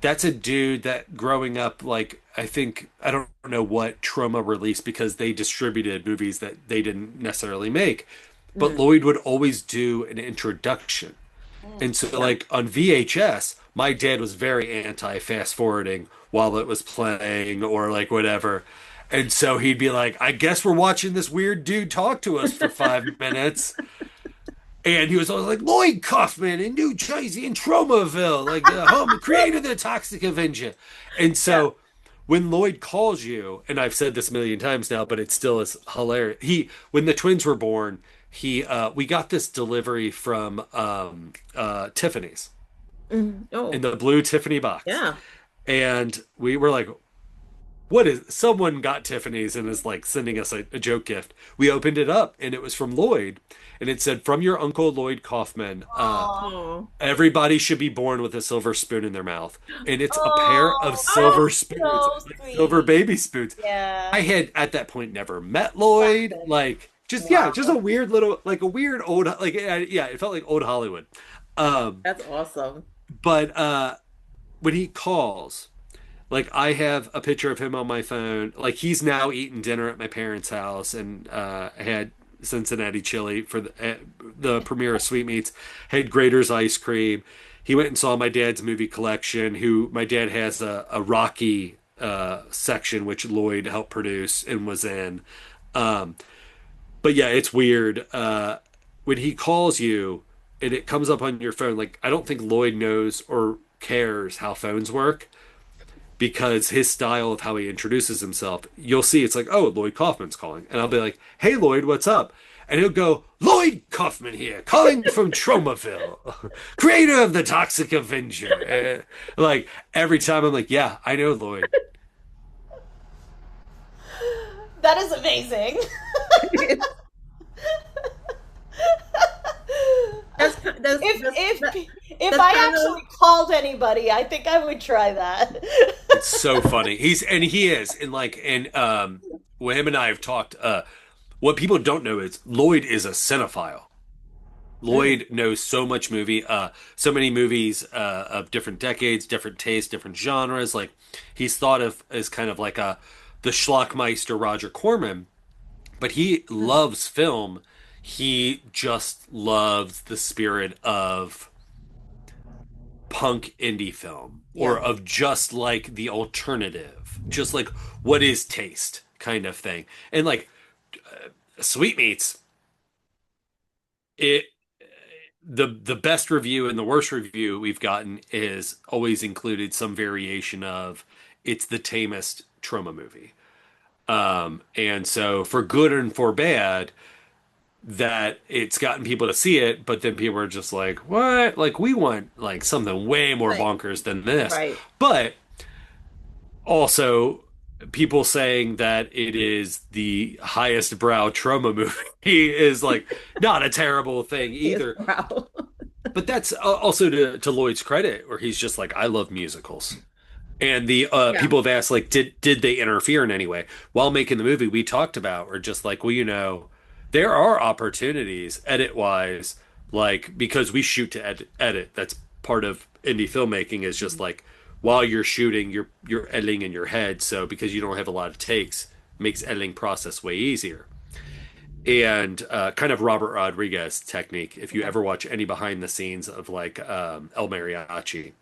that's a dude that growing up, like I think I don't know what Trauma released because they distributed movies that they didn't necessarily make, but Mhm. Lloyd would always do an introduction. Mm. And so, Yeah. like on VHS, my dad was very anti fast forwarding while it was playing or like whatever. And so he'd be like, I guess we're watching this weird dude talk to us for 5 minutes. And he was always like, Lloyd Kaufman in New Jersey in Tromaville, like the home creator of the Toxic Avenger. And Yeah. so when Lloyd calls you, and I've said this a million times now, but it still is hilarious. When the twins were born, we got this delivery from Tiffany's Mhm. in Oh, the blue Tiffany box. yeah. And we were like, what is someone got Tiffany's and is like sending us a joke gift. We opened it up and it was from Lloyd and it said from your uncle Lloyd Kaufman, Aw. Oh. everybody should be born with a silver spoon in their mouth. And it's a pair of Oh, Oh, silver that's spoons, so like silver sweet. baby spoons. Yeah. I had at that point never met Lloyd. Classic. Like just yeah, just a Wow. weird little like a weird old like yeah, it felt like old Hollywood. Um that's awesome. but when he calls, like I have a picture of him on my phone. Like he's now eating dinner at my parents' house and had Cincinnati chili for the premiere of Sweetmeats. Had Grater's ice cream. He went and saw my dad's movie collection. Who my dad has a Rocky section which Lloyd helped produce and was in. Um, but yeah, it's weird when he calls you and it comes up on your phone. Like I don't think Lloyd knows or cares how phones work because his style of how he introduces himself, you'll see it's like, oh, Lloyd Kaufman's calling. And I'll be like, hey, Lloyd, what's up? And he'll go, Lloyd Kaufman here, calling from Tromaville, creator of the Toxic Avenger. Like every time I'm like, yeah, I know Lloyd. That is amazing. if if if that's I kind of actually called anybody, I think I would try that. It's so funny. He is. When him and I have talked, what people don't know is Lloyd is a cinephile. mm, Lloyd knows so much so many movies of different decades, different tastes, different genres. Like he's thought of as kind of like the Schlockmeister Roger Corman, but he mm, loves film. He just loves the spirit of punk indie film or yeah. of just like the alternative, just like what is taste kind of thing. And like Sweetmeats, it the best review and the worst review we've gotten is always included some variation of it's the tamest trauma movie. And so for good and for bad, that it's gotten people to see it, but then people are just like, what? Like we want like something way more Right. bonkers than this. Right. But also people saying that it is the highest brow trauma movie is like not a terrible thing Yes, either. wow. But that's also to Lloyd's credit, where he's just like, I love musicals. And the Yeah. people have asked, like, did they interfere in any way while making the movie? We talked about, or just like, well, there are opportunities edit wise, like because we shoot to edit. That's part of indie filmmaking is just like while you're shooting, you're editing in your head. So because you don't have a lot of takes, makes editing process way easier. And kind of Robert Rodriguez technique. If you Yeah. ever watch any behind the scenes of like El Mariachi,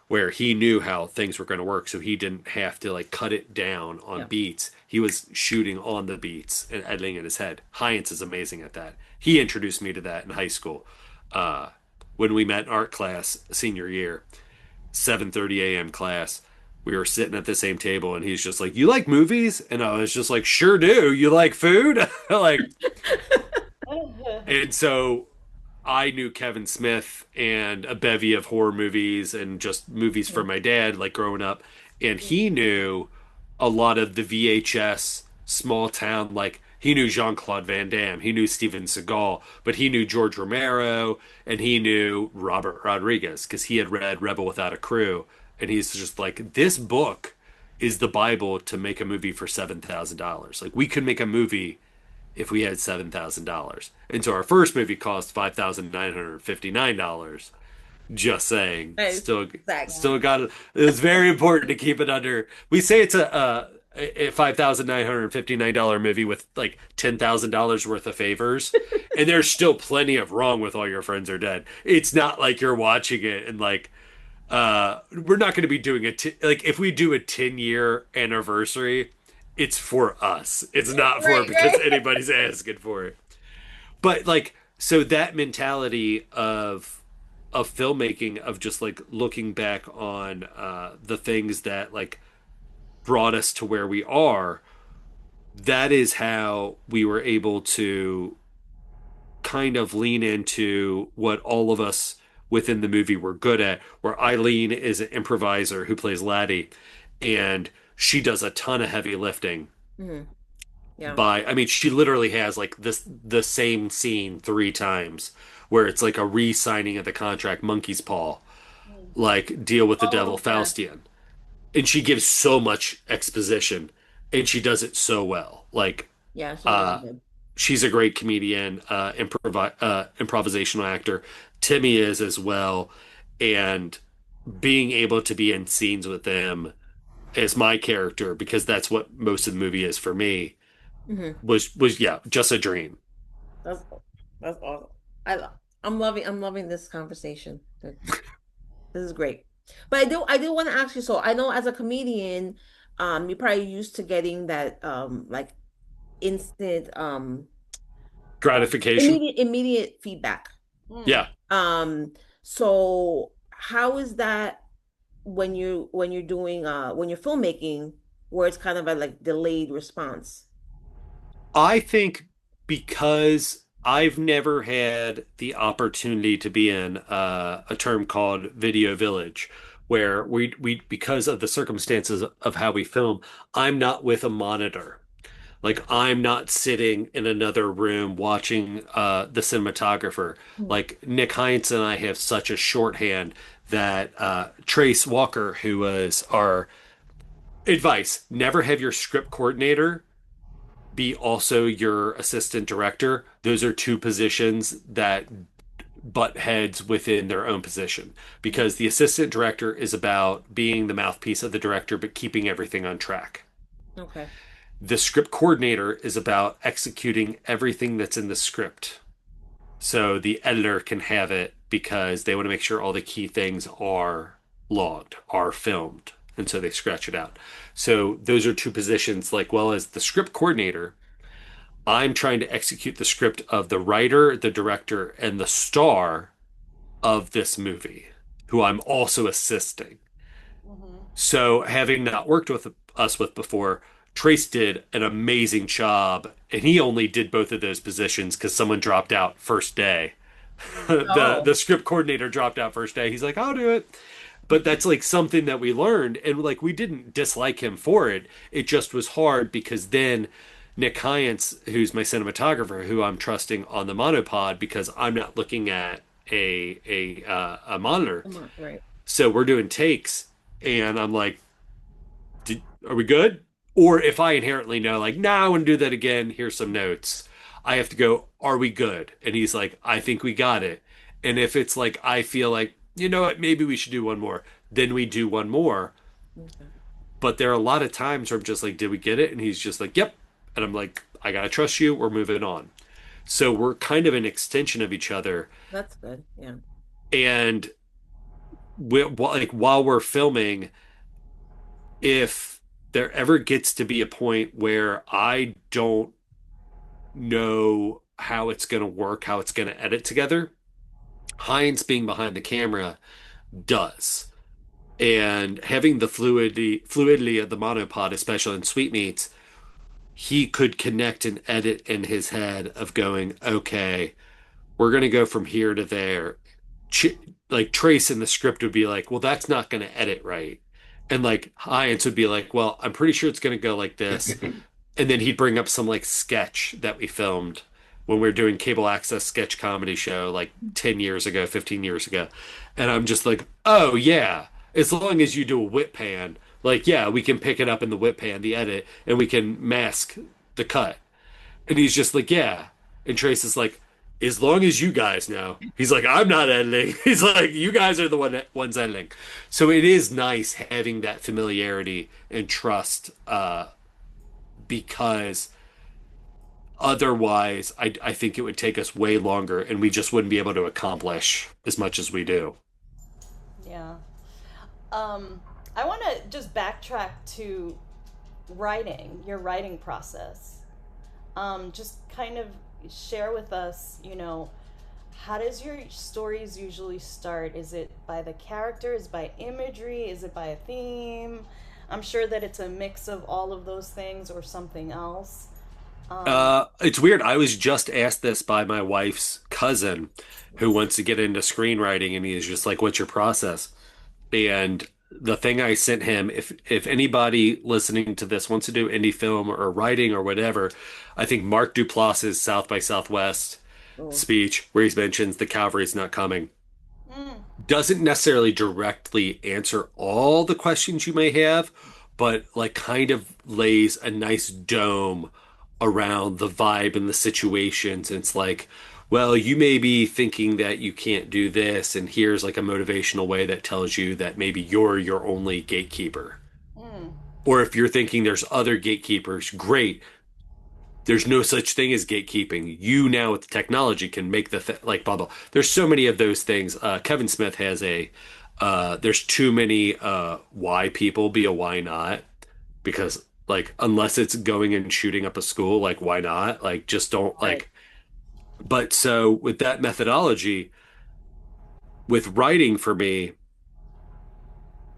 where he knew how things were going to work, so he didn't have to like cut it down on Yeah. beats. He was shooting on the beats and editing in his head. Heinz is amazing at that. He introduced me to that in high school. Uh, when we met in art class senior year, 7:30 a.m. class, we were sitting at the same table, and he's just like, "You like movies?" And I was just like, "Sure do." You like food? Like, and so I knew Kevin Smith and a bevy of horror movies and just movies for Mhm. my dad, like growing up. And Mhm. he knew a lot of the VHS small town, like he knew Jean-Claude Van Damme, he knew Steven Seagal, but he knew George Romero and he knew Robert Rodriguez because he had read Rebel Without a Crew. And he's just like, this book is the Bible to make a movie for $7,000. Like, we could make a movie if we had $7,000. And so our first movie cost $5,959. Just saying, Right. Yeah. still got it. It's very important to keep it under. We say it's a $5,959 movie with like $10,000 worth of favors, and there's still plenty of wrong with All Your Friends Are Dead. It's not like you're watching it and like we're not going to be doing like if we do a 10-year anniversary, it's for us. It's not for Right, because right. anybody's asking for it. But like so that mentality of filmmaking of just like looking back on the things that like brought us to where we are, that is how we were able to kind of lean into what all of us within the movie were good at. Where Eileen is an improviser who plays Laddie, and she does a ton of heavy lifting. Mhm. Yeah. I mean, she literally has like the same scene three times, where it's like a re-signing of the contract, monkey's paw, Mm. like deal with the devil, Oh, yeah. Faustian, and she gives so much exposition, and she does it so well. Like, Yeah, she's really uh, good. she's a great comedian, improvisational actor. Timmy is as well, and being able to be in scenes with them as my character because that's what most of the movie is for me Hmm. was yeah just a dream. That's that's awesome. I lo- I'm loving this conversation. This is great. But I do want to ask you, so I know as a comedian, you're probably used to getting that like instant Gratification. immediate feedback. Mm. Yeah, Um, so how is that when you're doing when you're filmmaking where it's kind of a like delayed response? I think because I've never had the opportunity to be in a term called video village, where we because of the circumstances of how we film, I'm not with a monitor. Like I'm not sitting in another room watching the cinematographer. Mhm. Like Nick Heinz and I have such a shorthand that Trace Walker, who was our advice, never have your script coordinator be also your assistant director. Those are two positions that butt heads within their own position because the assistant director is about being the mouthpiece of the director but keeping everything on track. Okay. The script coordinator is about executing everything that's in the script so the editor can have it because they want to make sure all the key things are logged, are filmed. And so they scratch it out. So those are two positions, like well as the script coordinator, I'm trying to execute the script of the writer, the director, and the star of this movie, who I'm also assisting. Mhm. So, having not worked with us with before, Trace did an amazing job, and he only did both of those positions because someone dropped out first day. Mm. The Oh. script coordinator dropped out first day. He's like, "I'll do it." But that's like something that we learned, and like we didn't dislike him for it. It just was hard because then Nick Hyance, who's my cinematographer, who I'm trusting on the monopod because I'm not looking at a monitor. Come on, right. So we're doing takes, and I'm like, "Are we good?" Or if I inherently know, like, nah, I want to do that again. Here's some notes. I have to go, "Are we good?" And he's like, "I think we got it." And if it's like I feel like, you know what, maybe we should do one more, then we do one more. Okay. But there are a lot of times where I'm just like, "Did we get it?" And he's just like, "Yep." And I'm like, "I gotta trust you. We're moving on." So we're kind of an extension of each other. That's good. Yeah. And like while we're filming, if there ever gets to be a point where I don't know how it's going to work, how it's going to edit together, Heinz being behind the camera does. And having the fluidity of the monopod, especially in sweetmeats, he could connect and edit in his head of going, okay, we're going to go from here to there. Ch like Trace in the script would be like, well, that's not going to edit right. And like Hines would be like, well, I'm pretty sure it's going to go like this. And then he'd bring up some like sketch that we filmed when we were doing cable access sketch comedy show like 10 years ago, 15 years ago. And I'm just like, oh yeah, as long as you do a whip pan, like, yeah, we can pick it up in the whip pan, the edit, and we can mask the cut. And he's just like, yeah. And Trace is like, as long as you guys know. He's like, I'm not editing. He's like, you guys are the ones editing. So it is nice having that familiarity and trust, because otherwise, I think it would take us way longer and we just wouldn't be able to accomplish as much as we do. Yeah. I want to just backtrack to writing, your writing process. Just kind of share with us, how does your stories usually start? Is it by the characters, by imagery? Is it by a theme? I'm sure that it's a mix of all of those things or something else. Um, It's weird. I was just asked this by my wife's cousin who wants to get into screenwriting, and he's just like, what's your process? And the thing I sent him, if anybody listening to this wants to do indie film or writing or whatever, I think Mark Duplass's South by Southwest Oh, speech, where he mentions the cavalry's not coming, mm, doesn't necessarily directly answer all the questions you may have, but like kind of lays a nice dome around the vibe and the situations. And it's like, well, you may be thinking that you can't do this, and here's like a motivational way that tells you that maybe you're your only gatekeeper. mm, Or if you're thinking there's other gatekeepers, great. There's no such thing as gatekeeping. You now with the technology can make like blah blah. There's so many of those things. Kevin Smith has a there's too many why people be a why not, because like unless it's going and shooting up a school, like why not? Like just don't right. like. But so with that methodology, with writing for me,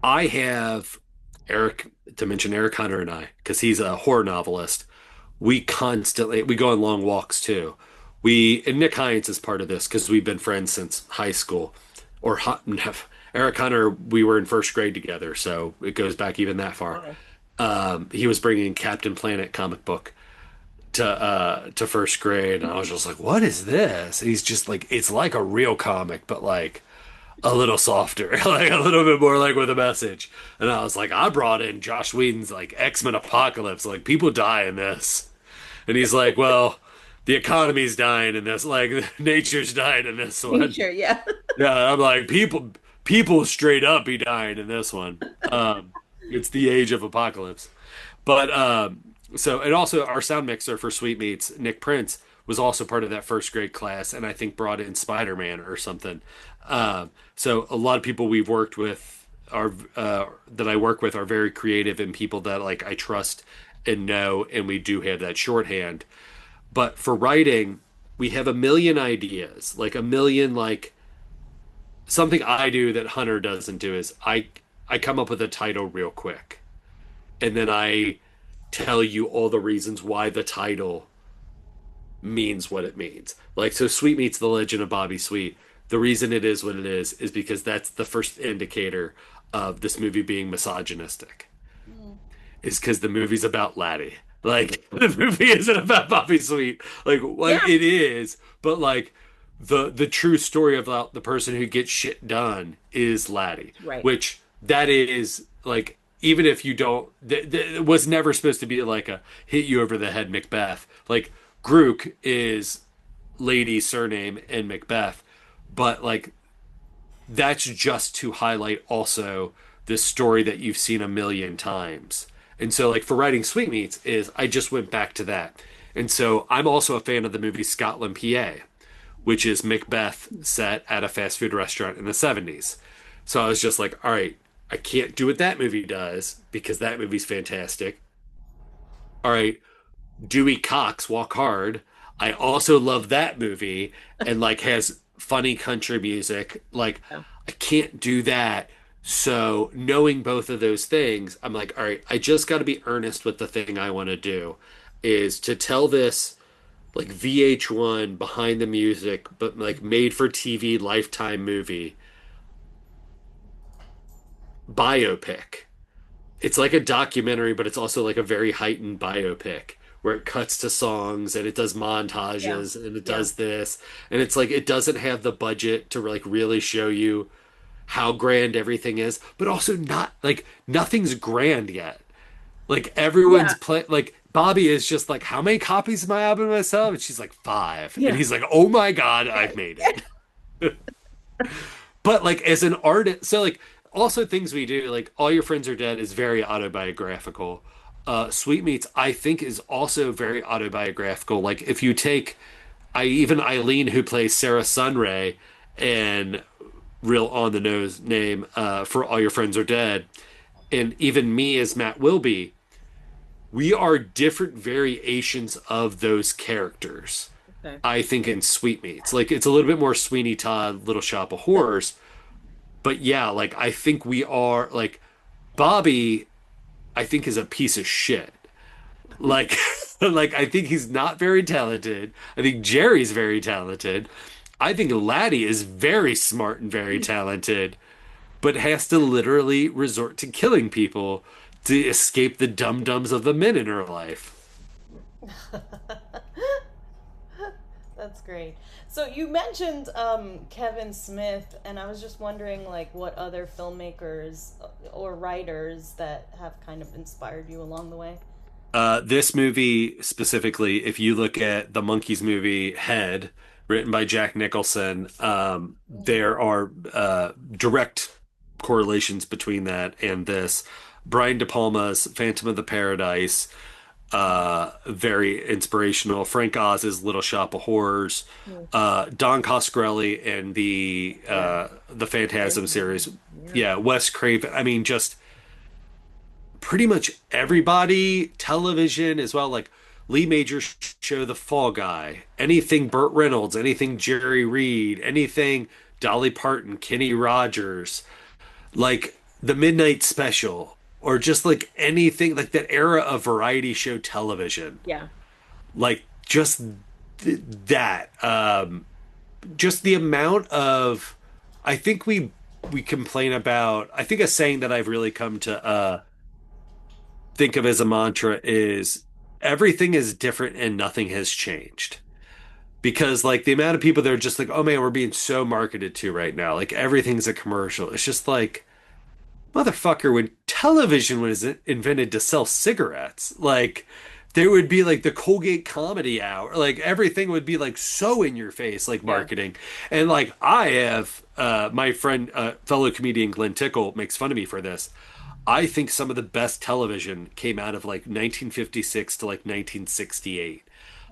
I have Eric, to mention Eric Hunter and I, because he's a horror novelist. We go on long walks too. We and Nick Hines is part of this because we've been friends since high school. Or Eric Hunter, we were in first grade together, so it goes back even that far. Wow. He was bringing Captain Planet comic book to first grade, and I was just like, "What is this?" And he's just like, "It's like a real comic, but like a little softer, like a little bit more like with a message." And I was like, "I brought in Josh Whedon's like X-Men Apocalypse, like people die in this." And he's like, "Well, the economy's dying in this, like nature's dying in this one." Teacher, yeah. Yeah, I'm like, people straight up be dying in this one. It's the age of apocalypse. But so and also our sound mixer for Sweetmeats, Nick Prince, was also part of that first grade class, and I think brought in Spider-Man or something. So a lot of people we've worked with are that I work with are very creative and people that like I trust and know, and we do have that shorthand. But for writing, we have a million ideas, like a million like something I do that Hunter doesn't do is I come up with a title real quick, and then I tell you all the reasons why the title means what it means. Like so Sweetmeats The Legend of Bobby Sweet. The reason it is what it is because that's the first indicator of this movie being misogynistic. mm. Is because the movie's about Laddie. Like the movie isn't about Bobby Sweet. Like Yeah, it is, but like the true story about the person who gets shit done is Laddie, right. which that is like even if you don't, it was never supposed to be like a hit you over the head Macbeth. Like Grook is Lady's surname in Macbeth, but like that's just to highlight also this story that you've seen a million times. And so like for writing Sweetmeats is I just went back to that. And so I'm also a fan of the movie Scotland, PA, which is Macbeth set at a fast food restaurant in the 70s. So I was just like, all right, I can't do what that movie does because that movie's fantastic. All right, Dewey Cox, Walk Hard. I also love that movie and like has funny country music. Like Yeah. I can't do that. So knowing both of those things, I'm like, all right, I just got to be earnest with the thing I want to do is to tell this like VH1 behind the music, but like made for TV Lifetime movie biopic. It's like a documentary, but it's also like a very heightened biopic where it cuts to songs and it does Yeah. montages and it Yeah. does this. And it's like it doesn't have the budget to like really show you how grand everything is, but also not like nothing's grand yet. Like everyone's Yeah. play like Bobby is just like, how many copies of my album myself? And she's like, five. And Yeah. he's like, oh my God, I've made it. But like as an artist, so like also things we do, like All Your Friends Are Dead is very autobiographical. Sweetmeats, I think, is also very autobiographical. Like if you take even Eileen, who plays Sarah Sunray, and real on the nose name for All Your Friends Are Dead, and even me as Matt Wilby, we are different variations of those characters. Okay. I think in Sweetmeats, like it's a little bit more Sweeney Todd, Little Shop of Horrors, but yeah, like I think we are like Bobby. I think is a piece of shit. Like, like I think he's not very talented. I think Jerry's very talented. I think Laddie is very smart and very talented, but has to literally resort to killing people to escape the dum-dums of the men in her life. That's great. So you mentioned Kevin Smith, and I was just wondering, like, what other filmmakers or writers that have kind of inspired you along the way. This movie specifically, if you look at the Monkeys movie Head, written by Jack Nicholson, there are direct correlations between that and this. Brian De Palma's Phantom of the Paradise, very inspirational. Frank Oz's Little Shop of Horrors, Mm. Don Coscarelli and Yeah. the Phantasm series. Phantom. Yeah. Yeah, Wes Craven. I mean, just pretty much everybody, television as well, like Lee Majors show The Fall Guy, anything Burt Reynolds, anything Jerry Reed, anything Dolly Parton, Kenny Rogers, like the Midnight Special, or just like anything like that era of variety show television. Yeah. Like just that. Just the amount of I think we complain about I think a saying that I've really come to think of as a mantra is everything is different and nothing has changed. Because like the amount of people that are just like, oh man, we're being so marketed to right now. Like everything's a commercial. It's just like, motherfucker, when television was invented to sell cigarettes, like there would be like the Colgate Comedy Hour, like everything would be like so in your face, like Yeah. marketing. And like I have my friend, fellow comedian Glenn Tickle makes fun of me for this. I think some of the best television came out of like 1956 to like 1968.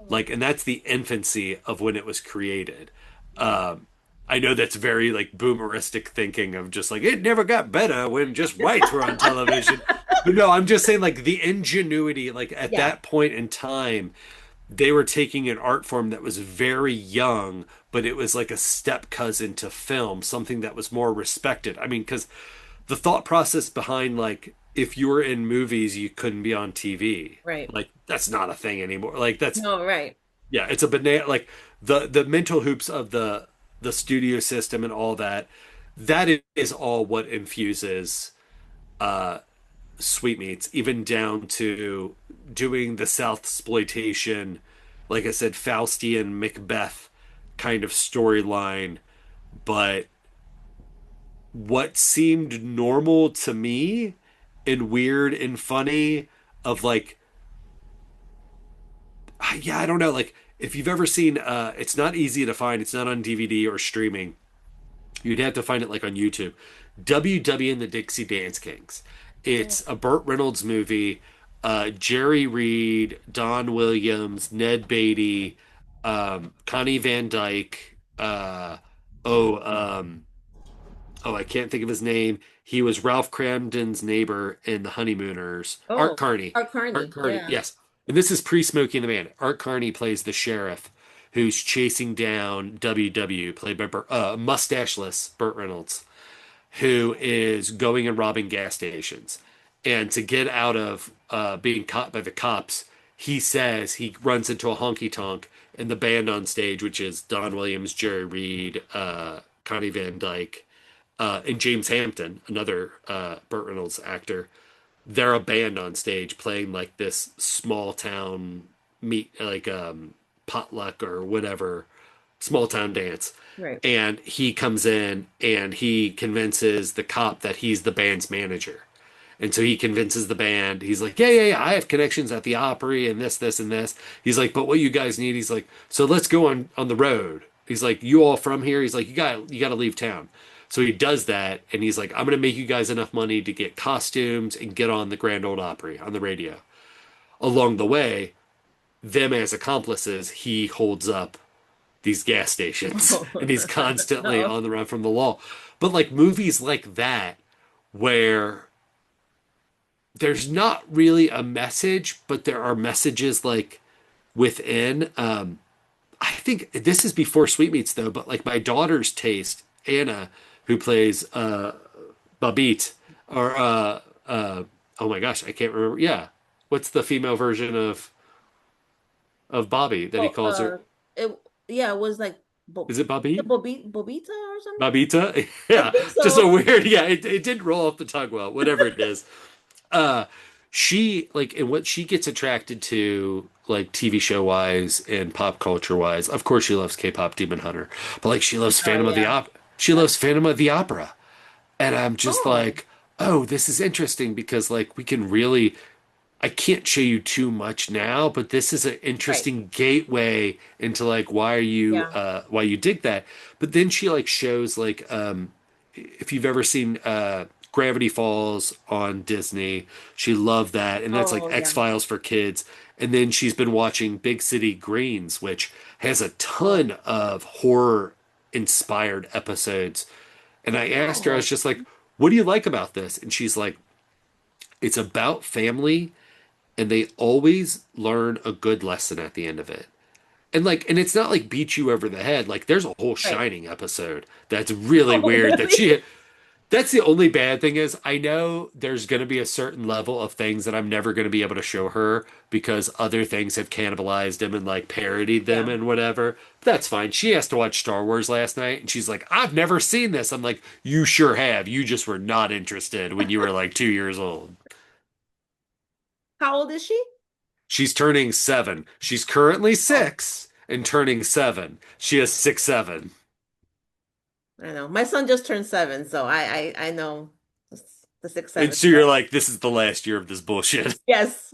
Like, and that's the infancy of when it was created. Um, I know that's very like boomeristic thinking of just like it never got better when just whites were on television. But no, I'm just saying like the ingenuity, like at Yeah. that point in time, they were taking an art form that was very young, but it was like a step cousin to film, something that was more respected. I mean, because the thought process behind like if you were in movies, you couldn't be on TV. Right. Like that's not a thing anymore. Like that's No, right. yeah, it's a banana. Like the mental hoops of the studio system and all that. That is all what infuses uh, sweetmeats, even down to doing the South exploitation, like I said, Faustian Macbeth kind of storyline. But what seemed normal to me and weird and funny of like yeah, I don't know, like if you've ever seen it's not easy to find, it's not on DVD or streaming. You'd have to find it like on YouTube. WW and the Dixie Dance Kings. Mm. It's a Burt Reynolds movie. Jerry Reed, Don Williams, Ned Beatty, Connie Van Dyke. Oh, oh, I can't think of his name. He was Ralph Cramden's neighbor in The Honeymooners. Art Oh, Carney. Art Art Carney. Carney, Yeah. yes. And this is pre-Smokey and the Bandit. Art Carney plays the sheriff who's chasing down WW, played by mustacheless Burt Reynolds, who is going and robbing gas stations. And to get out of being caught by the cops, he says he runs into a honky tonk and the band on stage, which is Don Williams, Jerry Reed, Connie Van Dyke, and James Hampton, another Burt Reynolds actor. They're a band on stage playing like this small town meet, like potluck or whatever, small town dance. Right. And he comes in and he convinces the cop that he's the band's manager. And so he convinces the band. He's like, yeah, yeah, yeah, I have connections at the Opry and this, and this. He's like, but what you guys need? He's like, so let's go on the road. He's like, you all from here? He's like, you got to leave town. So he does that, and he's like, I'm gonna make you guys enough money to get costumes and get on the Grand Ole Opry on the radio. Along the way, them as accomplices, he holds up these gas stations, and he's constantly No. on the run from the law. But like movies like that, where there's not really a message, but there are messages like within. I think this is before Sweetmeats though, but like my daughter's taste, Anna, who plays Babette, or oh my gosh, I can't remember. Yeah, what's the female version of Bobby that he Oh, calls her? it yeah, it was like Is it the Bobby? Bobita or something. Babita? I Yeah, think just a so. weird. Yeah, it didn't roll off the tongue well. Whatever it is. uh she like and what she gets attracted to like TV show wise and pop culture wise, of course she loves K-pop Demon Hunter, but like she loves Oh Phantom of the yeah. Opera. She loves Phantom of the Opera. And I'm just Oh, like, oh, this is interesting because like we can really, I can't show you too much now, but this is an right. interesting gateway into like Yeah. why you dig that. But then she like shows like if you've ever seen Gravity Falls on Disney, she loved that, and that's like Oh yeah. X-Files for kids. And then she's been watching Big City Greens, which has a Oh. ton of horror inspired episodes. And I asked her, I was Oh. just like, what do you like about this? And she's like, it's about family, and they always learn a good lesson at the end of it. And like, and it's not like beat you over the head. Like, there's a whole Right. Shining episode that's really Oh, weird that really? she. That's the only bad thing is I know there's going to be a certain level of things that I'm never going to be able to show her because other things have cannibalized them and like parodied them Yeah. and whatever. That's fine. She has to watch Star Wars last night and she's like, I've never seen this. I'm like, you sure have. You just were not interested when you were like 2 years old. How old is she? She's turning 7. She's currently Oh, 6 and turning 7. She is 6'7". I know. My son just turned 7, so I know the six And seven so you're stuff. like, this is the last year of this bullshit. Yes.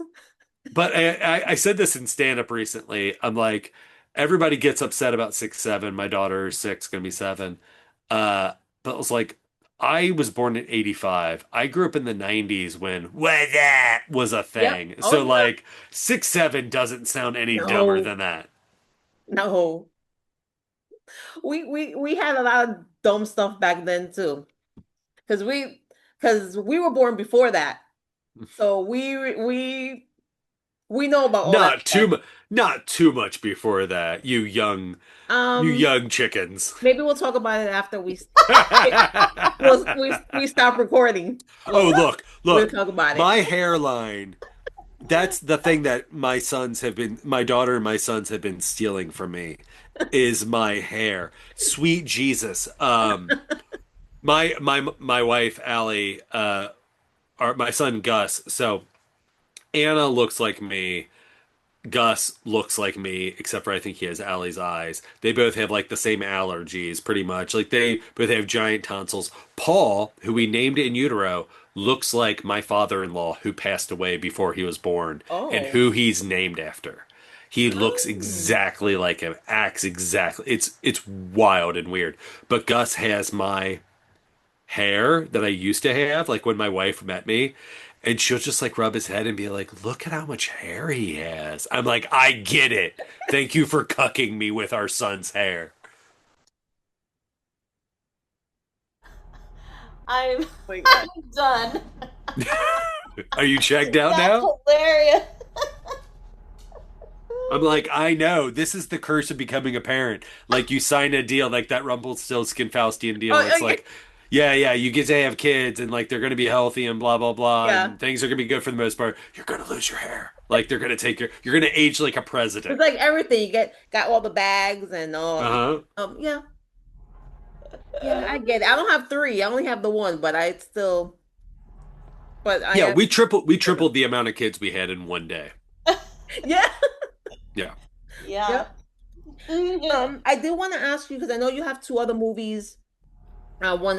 But I said this in stand up recently. I'm like, everybody gets upset about 6'7". My daughter is 6, gonna be 7. Uh, but it was like, I was born in 85. I grew up in the 90s when what that was a Yep. thing. Oh So yeah. like 6'7" doesn't sound any dumber No. than that. No. We had a lot of dumb stuff back then too. Because we were born before that. So we know about all that Not too stuff. much, not too much before that, you Um, young chickens. maybe we'll talk about it after we stop recording. Oh, We'll we'll look, talk about it. my hairline. That's the thing that my daughter and my sons have been stealing from me is my hair. Sweet Jesus. My wife, Allie, my son, Gus. So Anna looks like me. Gus looks like me, except for I think he has Allie's eyes. They both have like the same allergies, pretty much. Like they both have giant tonsils. Paul, who we named in utero, looks like my father-in-law who passed away before he was born and Oh. who he's named after. He looks Oh. exactly like him, acts exactly. It's wild and weird. But Gus has my hair that I used to have, like when my wife met me, and she'll just like rub his head and be like, "Look at how much hair he has." I'm like, "I get it. Thank you for cucking me with our son's hair." I'm My God. I'm done. Are you checked out That's now? hilarious. I'm like, I know. This is the curse of becoming a parent. Like you sign a deal like that Rumpelstiltskin Faustian deal. Oh, It's yeah. like Yeah, yeah, you get to have kids and like they're going to be healthy and blah blah blah Yeah. and things are going to be good for the most part. You're going to lose your hair. Like they're going to take your you're going to age like a It's president. like everything. You got all the bags and all. Uh-huh. Yeah. Yeah, I get it. I don't have three. I only have the one, but I still but I Yeah, have we tripled the amount of kids we had in one day. yeah. Yeah. Yeah. Yep. I did want to ask you because I know you have two other movies. One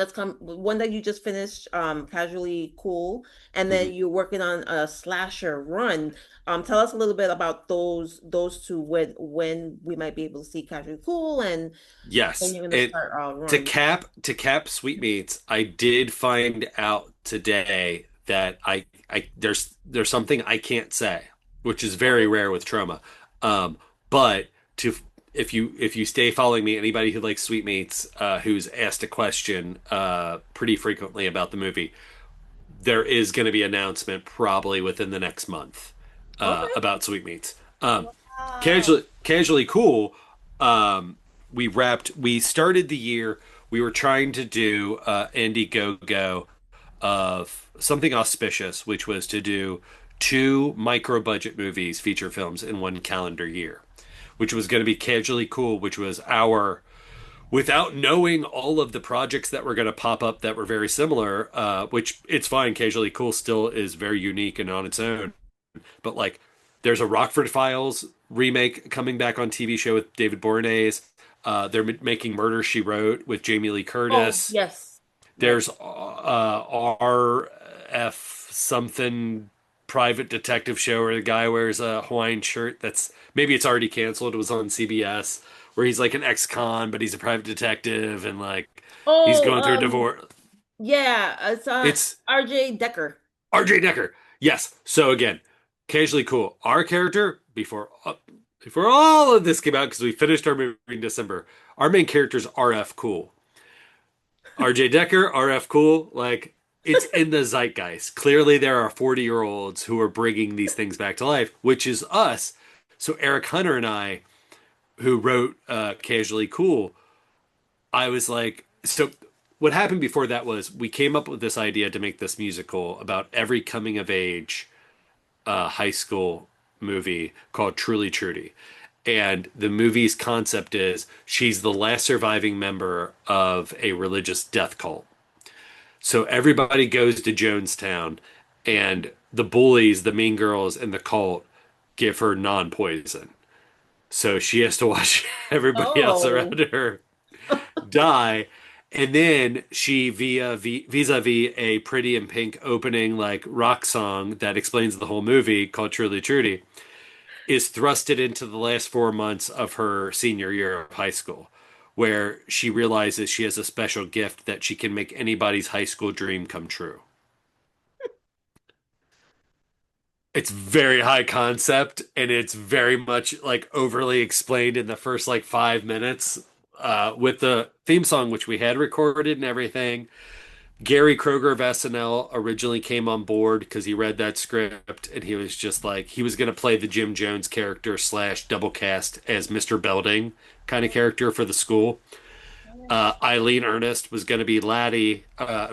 that you just finished, Casually Cool, and then Mhm. you're working on a slasher run. Tell us a little bit about those two. When we might be able to see Casually Cool, and when Yes. you're gonna It start to run. cap Sweetmeats, I did find out today that there's something I can't say, which is very rare with trauma. But to if you stay following me, anybody who likes Sweetmeats, who's asked a question pretty frequently about the movie, there is going to be an announcement probably within the next month Okay. about Sweetmeats. Wow. Casually cool. We started the year. We were trying to do Indiegogo of something auspicious, which was to do two micro budget movies, feature films in one calendar year, which was going to be Casually Cool, which was our without knowing all of the projects that were going to pop up that were very similar, which it's fine. Casually Cool still is very unique and on its own. But like, there's a Rockford Files remake coming back on TV show with David Boreanaz. They're making Murder She Wrote with Jamie Lee Oh, Curtis. yes. Right. There's RF something private detective show where the guy wears a Hawaiian shirt that's maybe it's already canceled. It was on CBS where he's like an ex-con, but he's a private detective and like he's Oh, going through a divorce. yeah, it's It's RJ Decker. RJ Decker. Yes. So again, Casually Cool. Our character before all of this came out because we finished our movie in December. Our main character's RF Cool. RJ Decker, RF Cool, like it's in the zeitgeist. Clearly, there are 40-year-olds who are bringing these things back to life, which is us. So, Eric Hunter and I, who wrote Casually Cool, I was like, so what happened before that was we came up with this idea to make this musical about every coming of age high school movie called Truly Trudy. And the movie's concept is she's the last surviving member of a religious death cult. So everybody goes to Jonestown, and the bullies, the mean girls, and the cult give her non-poison. So she has to watch everybody else Oh, around her die. And then she, vis-a-vis a Pretty in Pink opening like rock song that explains the whole movie called Truly Trudy, is thrusted into the last 4 months of her senior year of high school, where she realizes she has a special gift that she can make anybody's high school dream come true. It's very high concept and it's very much like overly explained in the first like 5 minutes with the theme song, which we had recorded and everything. Gary Kroger of SNL originally came on board because he read that script and he was just like he was going to play the Jim Jones character slash double cast as Mr. Belding kind of character for the school. Eileen Ernest was going to be Laddie,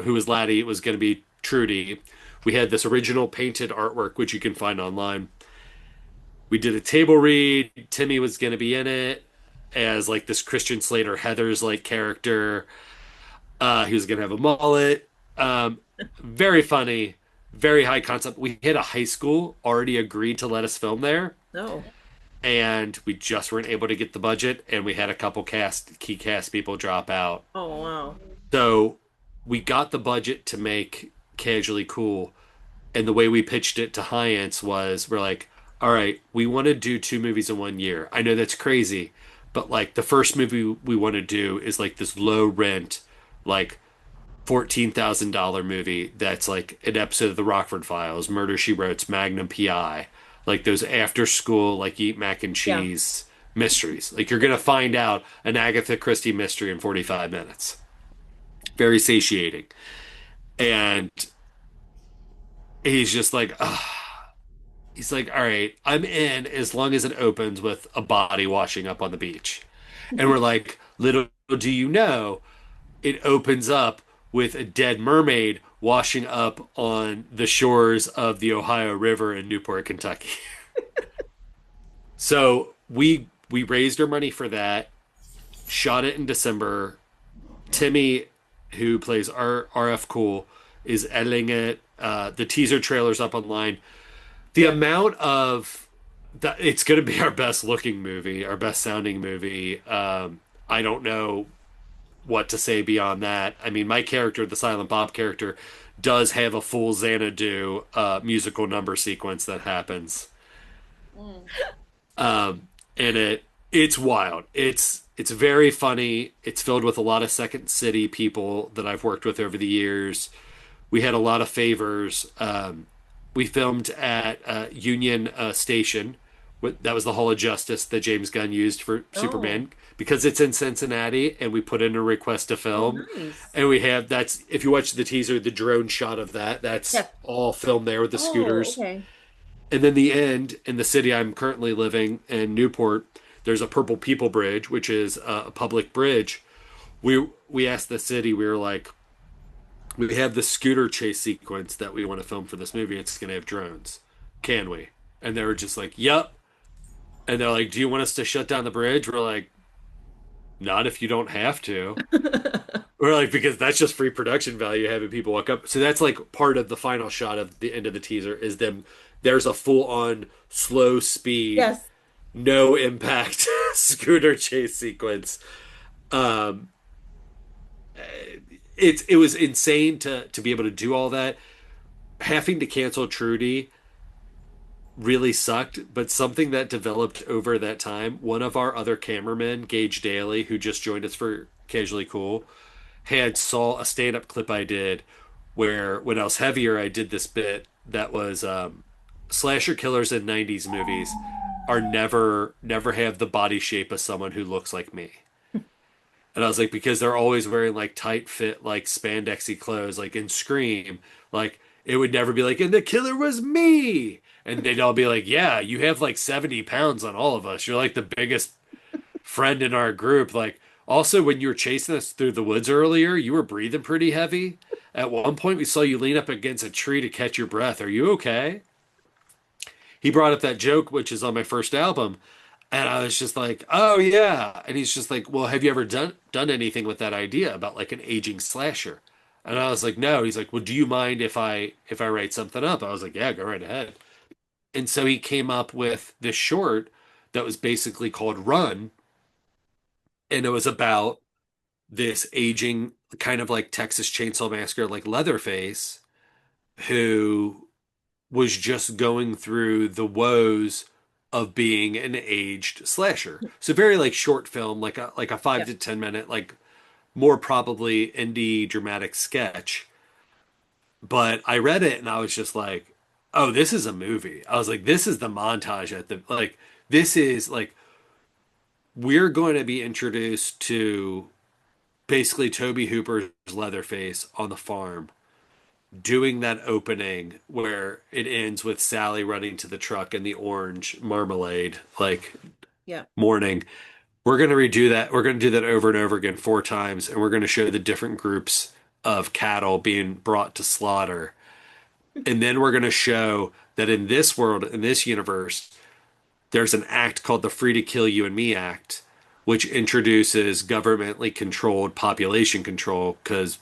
who was Laddie was going to be Trudy. We had this original painted artwork which you can find online. We did a table read. Timmy was going to be in it as like this Christian Slater Heather's like character. He was gonna have a mullet. Very funny, very high concept. We hit a high school already agreed to let us film there, no. and we just weren't able to get the budget, and we had a couple key cast people drop out. Oh, wow. So we got the budget to make Casually Cool, and the way we pitched it to Hyance was we're like, all right, we want to do two movies in 1 year. I know that's crazy, but like the first movie we want to do is like this low rent, like $14,000 movie that's like an episode of the Rockford Files, Murder She Wrote, Magnum PI, like those after school like eat mac and Yeah. cheese mysteries. Like you're gonna find out an Agatha Christie mystery in 45 minutes. Very satiating. And he's just like, he's like, all right, I'm in as long as it opens with a body washing up on the beach. And we're like, little do you know, it opens up with a dead mermaid washing up on the shores of the Ohio River in Newport, Kentucky. So we raised our money for that, shot it in December. Timmy, who plays RF Cool, is editing it. The teaser trailer's up online. The Yeah. amount of that it's going to be our best looking movie, our best sounding movie. I don't know what to say beyond that. I mean, my character, the Silent Bob character, does have a full Xanadu musical number sequence that happens. Mm. And it's wild. It's very funny. It's filled with a lot of Second City people that I've worked with over the years. We had a lot of favors. We filmed at Union Station. That was the Hall of Justice that James Gunn used for Oh, Superman because it's in Cincinnati, and we put in a request to oh, film. nice. And we have that's if you watch the teaser, the drone shot of that, that's Yes. all filmed there with the Oh, scooters. okay. And then the end in the city I'm currently living in Newport, there's a Purple People Bridge, which is a public bridge. We asked the city, we were like, we have the scooter chase sequence that we want to film for this movie. It's going to have drones. Can we? And they were just like, "Yep." And they're like, "Do you want us to shut down the bridge?" We're like, "Not if you don't have to." We're like, because that's just free production value having people walk up. So that's like part of the final shot of the end of the teaser is them. There's a full on slow speed, Yes. no impact scooter chase sequence. Um, it was insane to be able to do all that. Having to cancel Trudy really sucked, but something that developed over that time, one of our other cameramen, Gage Daly, who just joined us for Casually Cool, had saw a stand-up clip I did where when I was heavier, I did this bit that was slasher killers in 90s movies are never have the body shape of someone who looks like me. And I was like, because they're always wearing like tight fit, like spandexy clothes, like in Scream, like it would never be like, and the killer was me. And they'd all be like, yeah, you have like 70 pounds on all of us. You're like the biggest friend in our group. Like, also, when you were chasing us through the woods earlier, you were breathing pretty heavy. At one point, we saw you lean up against a tree to catch your breath. Are you okay? He brought up that joke, which is on my first album. And I was just like, "Oh yeah." And he's just like, "Well, have you ever done anything with that idea about like an aging slasher?" And I was like, "No." He's like, "Well, do you mind if I write something up?" I was like, "Yeah, go right ahead." And so he came up with this short that was basically called Run, and it was about this aging kind of like Texas Chainsaw Massacre like Leatherface who was just going through the woes of being an aged slasher. So very like short film, like a five Yeah. to 10 minute, like more probably indie dramatic sketch. But I read it and I was just like, oh, this is a movie. I was like, this is the montage at the like this is like we're going to be introduced to basically Toby Hooper's Leatherface on the farm doing that opening where it ends with Sally running to the truck in the orange marmalade, like Yeah. morning. We're going to redo that. We're going to do that over and over again 4 times, and we're going to show the different groups of cattle being brought to slaughter. And then we're going to show that in this world, in this universe, there's an act called the Free to Kill You and Me Act, which introduces governmentally controlled population control because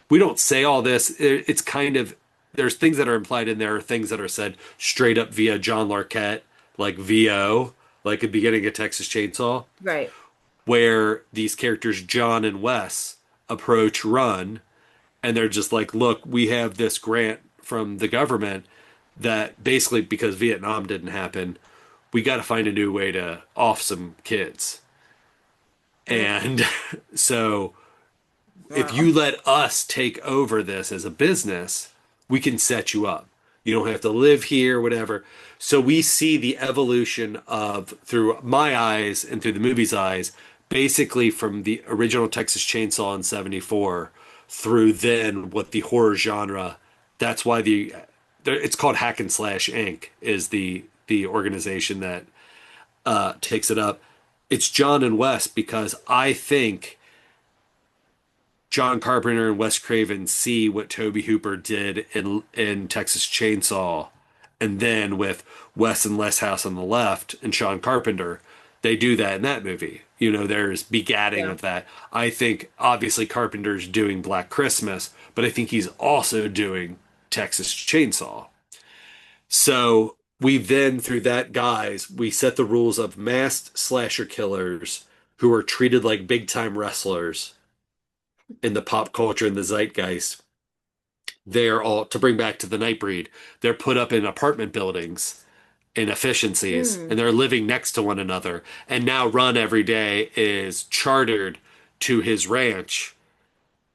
we don't say all this. It's kind of there's things that are implied in there, things that are said straight up via John Larroquette, like VO, like at the beginning of Texas Chainsaw, Right. where these characters John and Wes approach Run, and they're just like, "Look, we have this grant from the government that basically because Vietnam didn't happen, we got to find a new way to off some kids." Mm. And so if Wow. you let us take over this as a business, we can set you up. You don't have to live here, whatever. So we see the evolution of, through my eyes and through the movie's eyes, basically from the original Texas Chainsaw in 74 through then what the horror genre, that's why it's called Hack and Slash Inc. is the organization that takes it up. It's John and Wes because I think John Carpenter and Wes Craven see what Tobe Hooper did in Texas Chainsaw, and then with Wes and Les House on the left and Sean Carpenter, they do that in that movie. You know, there's begatting Yeah. of that. I think obviously Carpenter's doing Black Christmas, but I think he's also doing Texas Chainsaw. So we then, through that guise, we set the rules of masked slasher killers who are treated like big time wrestlers in the pop culture and the zeitgeist. They're all, to bring back to the Nightbreed, they're put up in apartment buildings in efficiencies Mm. and they're living next to one another. And now Run every day is chartered to his ranch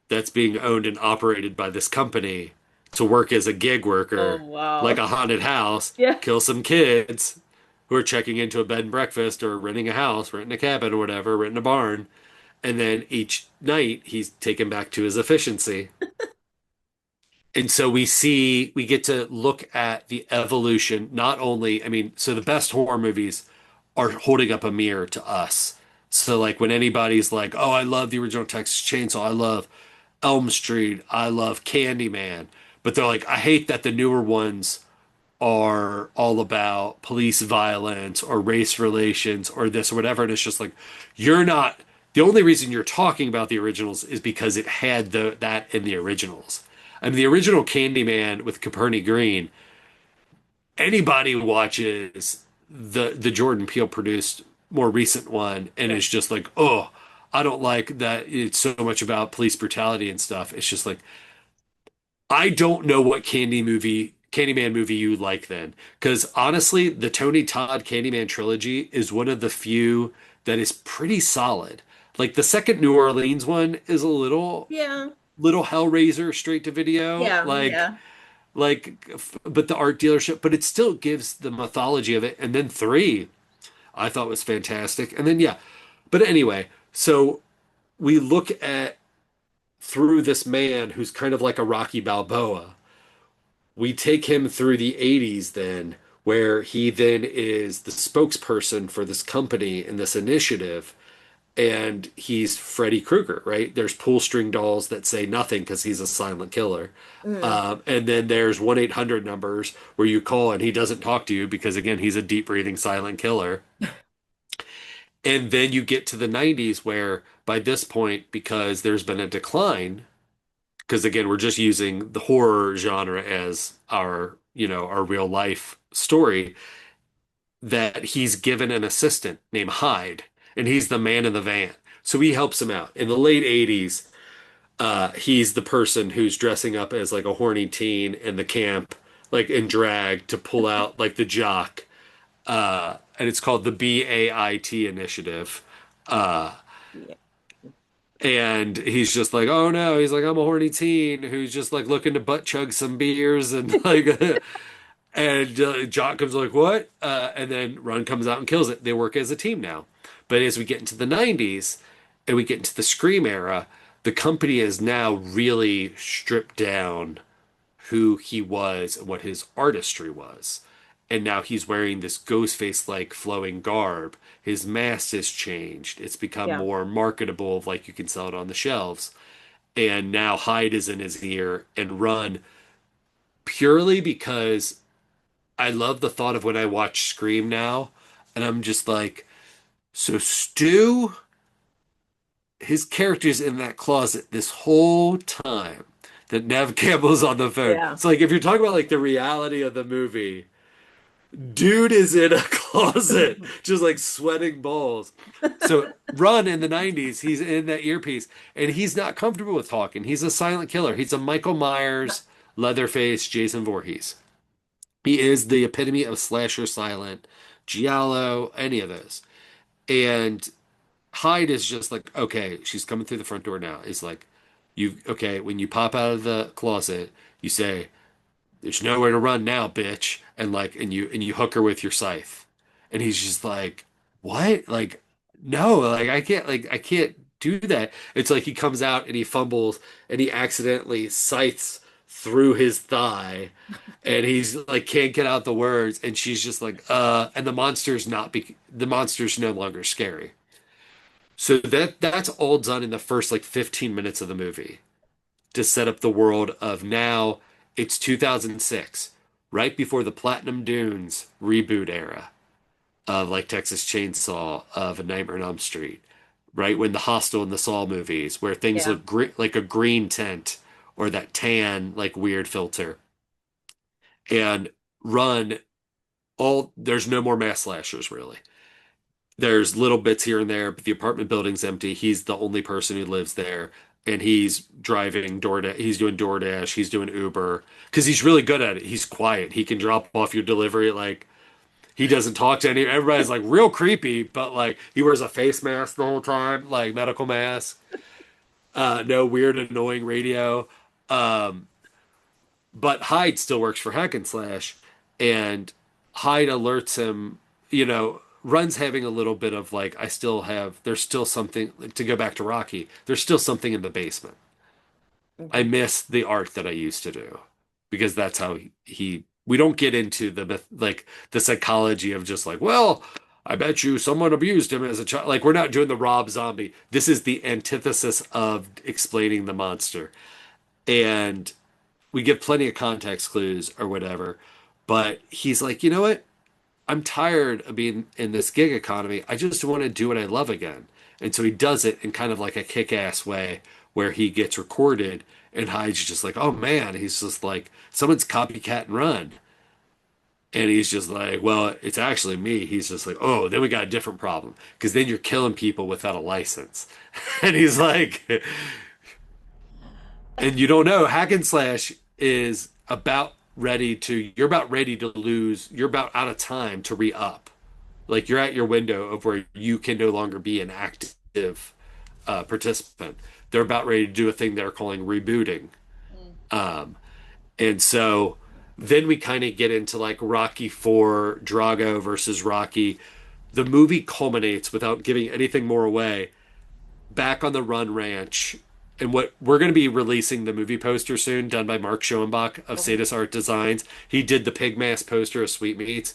that's being owned and operated by this company to work as a gig Oh, worker, like wow. a haunted house, Yeah. kill some kids who are checking into a bed and breakfast or renting a house, renting a cabin or whatever, renting a barn. And then each night he's taken back to his efficiency. And so we get to look at the evolution, not only, I mean, so the best horror movies are holding up a mirror to us. So, like, when anybody's like, oh, I love the original Texas Chainsaw, I love Elm Street, I love Candyman, but they're like, I hate that the newer ones are all about police violence or race relations or this or whatever. And it's just like, you're not, the only reason you're talking about the originals is because it had that in the originals. I mean, the original Candyman with Caperni Green, anybody who watches the Jordan Peele produced more recent one and Yeah. is just like, oh, I don't like that it's so much about police brutality and stuff. It's just like, I don't know what Candyman movie you like then. Because honestly, the Tony Todd Candyman trilogy is one of the few that is pretty solid. Like the second New Orleans one is a Yeah. little Hellraiser straight to video. Yeah. Yeah. But the art dealership, but it still gives the mythology of it. And then three, I thought was fantastic. And then yeah. But anyway, so we look at through this man who's kind of like a Rocky Balboa. We take him through the 80s then, where he then is the spokesperson for this company and this initiative. And he's Freddy Krueger, right? There's pull string dolls that say nothing because he's a silent killer. Mm. And then there's 1-800 numbers where you call and he doesn't talk to you because, again, he's a deep breathing silent killer. And then you get to the 90s where by this point, because there's been a decline, because again, we're just using the horror genre as our, our real life story, that he's given an assistant named Hyde, and he's the man in the van. So he helps him out. In the late 80s, he's the person who's dressing up as like a horny teen in the camp, like in drag to pull out like the jock. And it's called the BAIT initiative. Uh, Yeah. and he's just like, oh no, he's like, I'm a horny teen who's just like looking to butt chug some beers and like, and Jock comes like, what? And then Run comes out and kills it. They work as a team now. But as we get into the 90s and we get into the Scream era, the company is now really stripped down who he was and what his artistry was. And now he's wearing this ghost face like flowing garb. His mask has changed. It's become Yeah. more marketable, like you can sell it on the shelves. And now Hyde is in his ear and Run purely because I love the thought of when I watch Scream now, and I'm just like, so Stu, his character's in that closet this whole time that Nev Campbell's on the phone. Yeah. So like if you're talking about like the reality of the movie, dude is in a closet just like sweating balls. So Run in the 90s, he's in that earpiece and he's not comfortable with talking. He's a silent killer. He's a Michael Myers, Leatherface, Jason Voorhees. He is the epitome of slasher silent, giallo, any of those. And Hyde is just like, okay, she's coming through the front door now. It's like, okay, when you pop out of the closet, you say, there's nowhere to run now, bitch. And like, and you hook her with your scythe. And he's just like, what? Like, no, I can't do that. It's like he comes out and he fumbles and he accidentally scythes through his thigh and he's like can't get out the words and she's just like and the monster's no longer scary. So that's all done in the first like 15 minutes of the movie to set up the world of now it's 2006, right before the Platinum Dunes reboot era of like Texas Chainsaw, of A Nightmare on Elm Street, right when the Hostel and the Saw movies, where things Yeah. look like a green tint or that tan like weird filter, and run all. There's no more mass slashers really. There's little bits here and there, but the apartment building's empty. He's the only person who lives there, and he's driving DoorDash. He's doing DoorDash. He's doing Uber because he's really good at it. He's quiet. He can drop off your delivery. Like he doesn't talk to any. Everybody's like real creepy, but like he wears a face mask the whole time, like medical mask. No weird annoying radio. Um, but Hyde still works for Hack and Slash, and Hyde alerts him, runs having a little bit of like, there's still something, to go back to Rocky, there's still something in the basement. I Okay. miss the art that I used to do because that's how we don't get into like the psychology of just like, well, I bet you someone abused him as a child. Like, we're not doing the Rob Zombie. This is the antithesis of explaining the monster. And we give plenty of context clues or whatever. But he's like, you know what? I'm tired of being in this gig economy. I just want to do what I love again. And so he does it in kind of like a kick-ass way where he gets recorded and Hyde's just like, oh man, he's just like, someone's copycat and run. And he's just like, well, it's actually me. He's just like, oh, then we got a different problem because then you're killing people without a license. And he's like, and you don't know, hack and slash is you're about ready to lose, you're about out of time to re-up. Like you're at your window of where you can no longer be an active participant. They're about ready to do a thing they're calling rebooting. Mm. Um, and so then we kind of get into like Rocky 4, Drago versus Rocky. The movie culminates without giving anything more away back on the Run Ranch. And what we're going to be releasing the movie poster soon, done by Mark Schoenbach of Okay. Sadis Art Designs. He did the pig mask poster of Sweetmeats.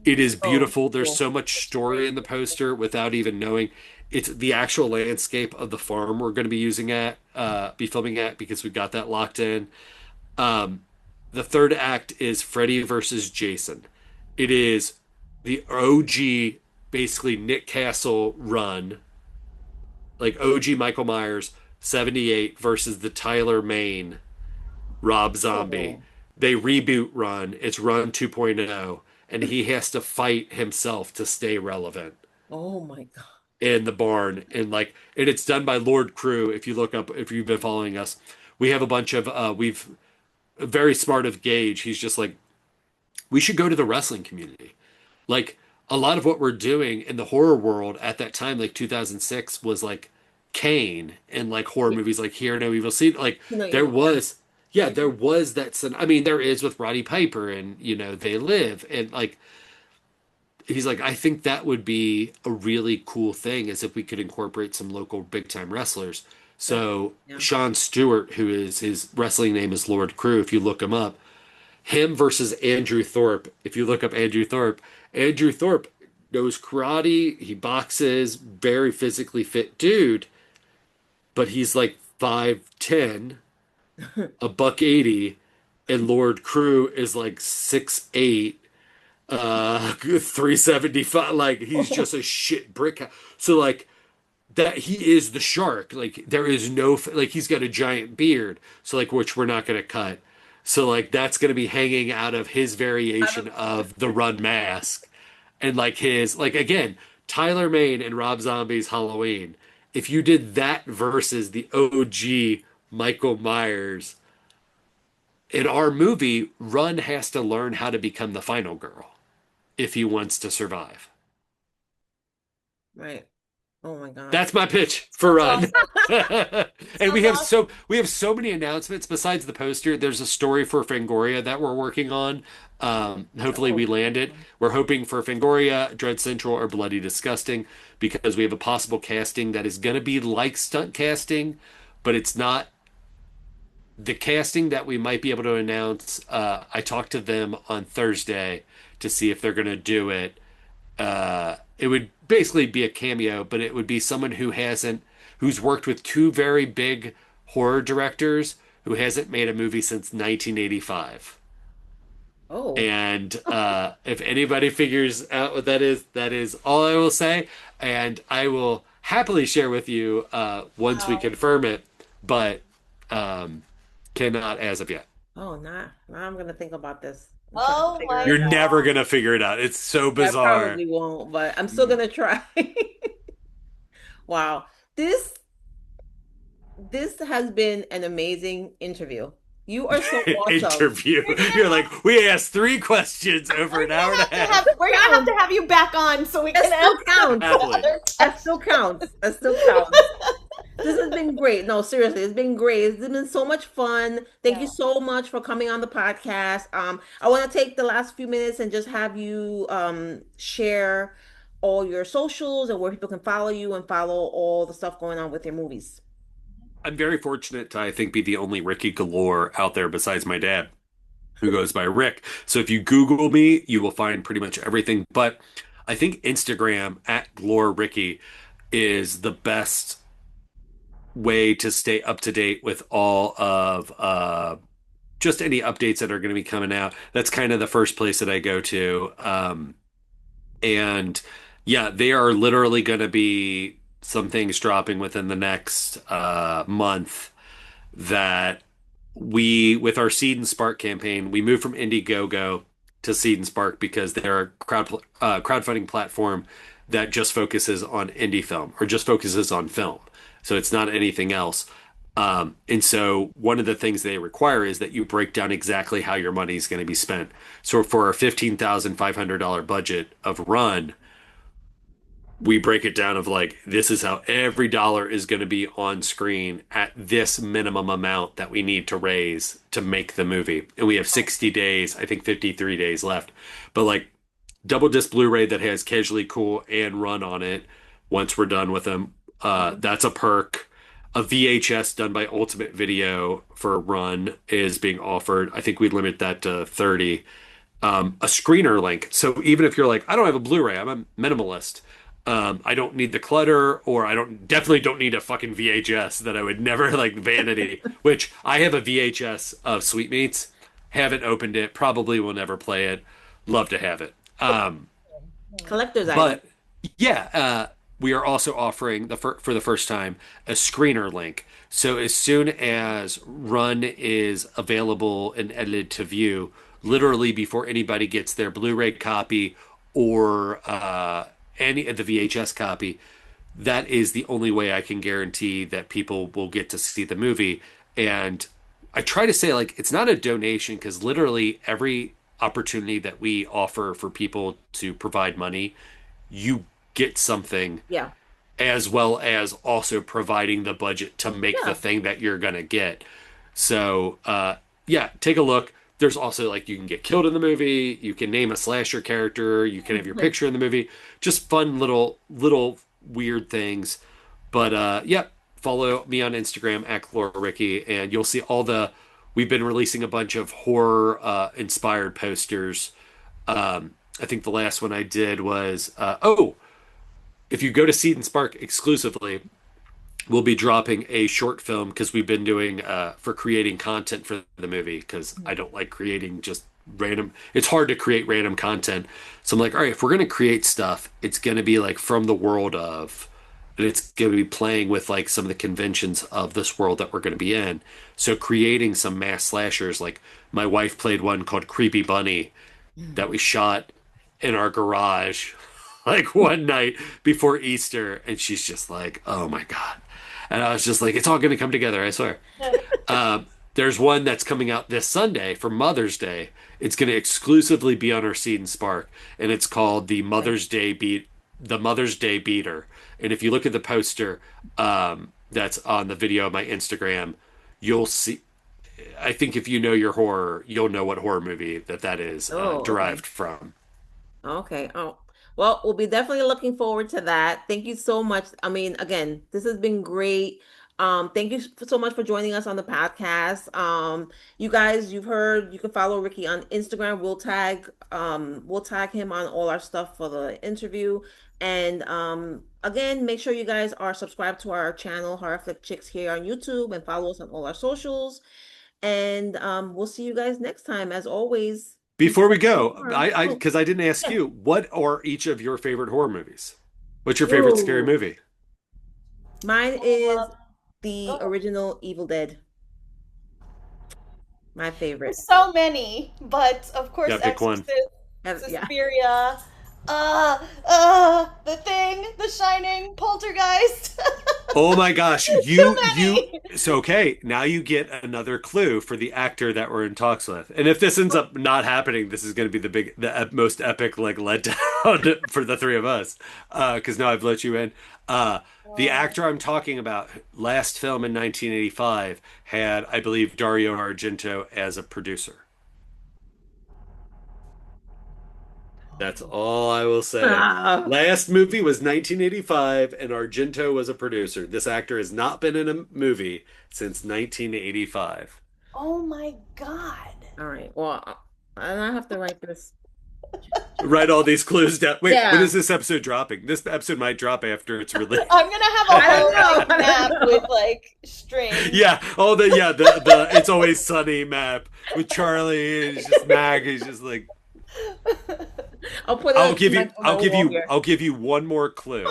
It is Oh, beautiful. There's cool. so much That's story great. in the poster without even knowing. It's the actual landscape of the farm we're going to be filming at because we've got that locked in. Um, the third act is Freddy versus Jason. It is the OG, basically Nick Castle run, like OG Michael Myers 78 versus the Tyler Mane Rob Zombie. Oh, They reboot Run. It's Run 2.0, and he has to fight himself to stay relevant oh my God. in the barn. And it's done by Lord Crew. If you look up, if you've been following us, we have a bunch of we've very smart of Gage. He's just like, we should go to the wrestling community. Like a lot of what we're doing in the horror world at that time, like 2006, was like Kane and like horror Yeah. movies like Hear No Evil See. Like You know, there evil. Yeah. was, yeah, there was that. I mean, there is with Roddy Piper and They Live and like he's like, I think that would be a really cool thing as if we could incorporate some local big time wrestlers. That, So yeah. Sean Stewart, who is his wrestling name is Lord Crew, if you look him up, him versus Andrew Thorpe. If you look up Andrew Thorpe knows karate, he boxes, very physically fit dude, but he's like 5'10", a buck 80, and Lord Crew is like 6'8", 375. Like he's just a shit brick. So like that he is the shark. Like there is no like he's got a giant beard. So like which we're not gonna cut. So like that's gonna be hanging out of his Out of, variation of the Run mask, and like his like again Tyler Mane and Rob Zombie's Halloween. If you did that versus the OG Michael Myers in our movie, Run has to learn how to become the final girl if he wants to survive. right. Oh my God. That's my pitch for Sounds Run. awesome. And Sounds awesome. we have so many announcements besides the poster. There's a story for Fangoria that we're working on. Hopefully we Oh, land it. We're hoping for Fangoria, Dread Central, or Bloody Disgusting because we have a possible casting that is going to be like stunt casting, but it's not the casting that we might be able to announce. I talked to them on Thursday to see if they're going to do it. It would basically be a cameo, but it would be someone who's worked with two very big horror directors who hasn't made a movie since 1985. Oh, And if anybody figures out what that is all I will say. And I will happily share with you once we Wow. confirm it, but um, cannot as of yet. oh, now I'm gonna think about this and try to Oh figure my it You're out. never God. gonna figure it out. It's so I bizarre. probably won't, but I'm still gonna try. Wow. This this has been an amazing interview. You are so awesome. Interview. You're gonna You're like, we asked three questions over We're an hour and a gonna have to half. have we're gonna have to have you back on so we That can still ask counts. Happily. other That still questions. counts. That still counts. This has been great. No, seriously, it's been great. It's been so much fun. Thank you Yeah. so much for coming on the podcast. I want to take the last few minutes and just have you share all your socials and where people can follow you and follow all the stuff going on with your movies. I'm very fortunate to, I think, be the only Ricky Galore out there besides my dad, who goes by Rick. So if you Google me, you will find pretty much everything. But I think Instagram at Glore Ricky is the best way to stay up to date with all of just any updates that are going to be coming out. That's kind of the first place that I go to. And yeah, they are literally going to be some things dropping within the next month that with our Seed and Spark campaign, we moved from Indiegogo to Seed and Spark because they're a crowdfunding platform that just focuses on indie film or just focuses on film. So it's not anything else. And so one of the things they require is that you break down exactly how your money is going to be spent. So for a $15,500 budget of run, we break it down of like this is how every dollar is going to be on screen at this minimum amount that we need to raise to make the movie, and we have 60 days, I think 53 days left. But like double disc Blu-ray that has Casually Cool and Run on it, once we're done with them, that's a perk. A VHS done by Ultimate Video for Run is being offered. I think we limit that to 30. A screener link. So even if you're like, I don't have a Blu-ray, I'm a minimalist. I don't need the clutter, or I don't definitely don't need a fucking VHS that I would never like vanity. Which I have a VHS of Sweetmeats, haven't opened it, probably will never play it. Love to have it. Collector's item. But yeah, we are also offering for the first time a screener link. So as soon as Run is available and edited to view, literally before anybody gets their Blu-ray copy or any of the VHS copy, that is the only way I can guarantee that people will get to see the movie. And I try to say like it's not a donation because literally every opportunity that we offer for people to provide money, you get something Yeah. as well as also providing the budget to make the Yeah. thing that you're gonna get. So yeah, take a look. There's also like you can get killed in the movie, you can name a slasher character, you can have your picture in the movie. Just fun little weird things. But yeah, follow me on Instagram at Glore Ricky, and you'll see all the. We've been releasing a bunch of horror inspired posters. I think the last one I did was if you go to Seed and Spark exclusively, we'll be dropping a short film because we've been doing for creating content for the movie because I don't like creating just random. It's hard to create random content. So I'm like, all right, if we're gonna create stuff, it's gonna be like from the world of, and it's gonna be playing with like some of the conventions of this world that we're gonna be in. So creating some mass slashers, like my wife played one called Creepy Bunny that we shot in our garage like one night before Easter, and she's just like, "Oh my God." And I was just like, it's all going to come together, I swear. There's one that's coming out this Sunday for Mother's Day. It's going to exclusively be on our Seed and Spark, and it's called the Mother's Day Beater. And if you look at the poster that's on the video of my Instagram, you'll see. I think if you know your horror, you'll know what horror movie that is Oh, okay. derived from. Okay. Oh, well, we'll be definitely looking forward to that. Thank you so much. I mean, again, this has been great. Thank you so much for joining us on the podcast. You guys, you've heard, you can follow Ricky on Instagram. We'll tag him on all our stuff for the interview. And again, make sure you guys are subscribed to our channel, Horror Flick Chicks, here on YouTube, and follow us on all our socials. And we'll see you guys next time. As always, keep Before we spreading go, the word. Oh, because I didn't ask yeah. you, what are each of your favorite horror movies? What's your favorite scary Ooh. movie? Mine Um, is the go. original Evil Dead, my favorite. There's so many, but of course, Yeah, pick one. Exorcist, Yeah. Suspiria, The Thing, The Shining, Poltergeist. Oh my gosh, Too you many. so okay, now you get another clue for the actor that we're in talks with. And if this ends up not happening, this is going to be most epic like letdown for the three of us. Because now I've let you in. The Oh, actor I'm talking about, last film in 1985, had, I believe, Dario Argento as a producer. That's all I will say. Ah, Last movie was 1985, and Argento was a producer. This actor has not been in a movie since 1985. oh my God. all right. Well, I have to write this. Write all these clues down. Wait, when is Yeah. this episode dropping? This episode might drop after it's released. I'm gonna have a I don't whole know. like I don't map with know. like strings. Yeah, oh the It's Always Sunny map with Charlie. And it's just Mag. He's just like, I'll put it on my wall here. I'll give you one more clue.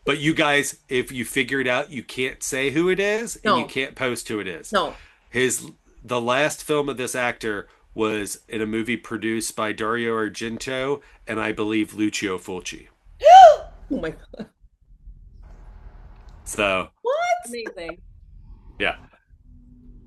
But you guys, if you figure it out, you can't say who it is, and you No, can't post who it is. no. His The last film of this actor was in a movie produced by Dario Argento and I believe Lucio Fulci. Oh my God. So What? Amazing. yeah.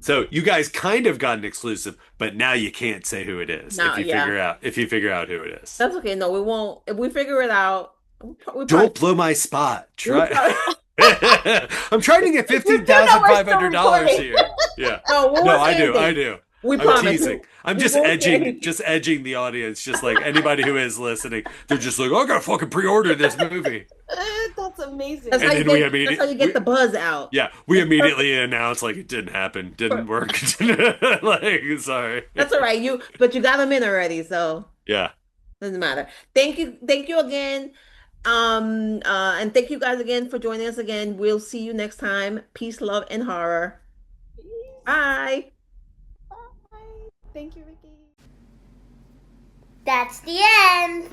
So you guys kind of got an exclusive, but now you can't say who it is No, yeah. if you figure out who it is. That's okay. No, we won't. If we figure it out, we probably, Don't blow my spot. we Try. probably, I'm trying to get you fifteen do know thousand we're five still hundred dollars recording. here. Yeah. No, we No, won't I say do. I anything. do. We I'm promise. teasing. I'm We won't say anything. just edging the audience. Just like anybody who is listening, they're just like, "Oh, I gotta fucking pre-order this movie." That's amazing. That's how And you then we get. That's how immediately, you get the buzz out. yeah, we It's perfect. immediately announced like it didn't happen, didn't work. Like, sorry. That's all right. But you got them in already, so Yeah. doesn't matter. Thank you again. And thank you guys again for joining us again. We'll see you next time. Peace, love, and horror. Peace. Bye. Bye. Thank you, Ricky. That's the end.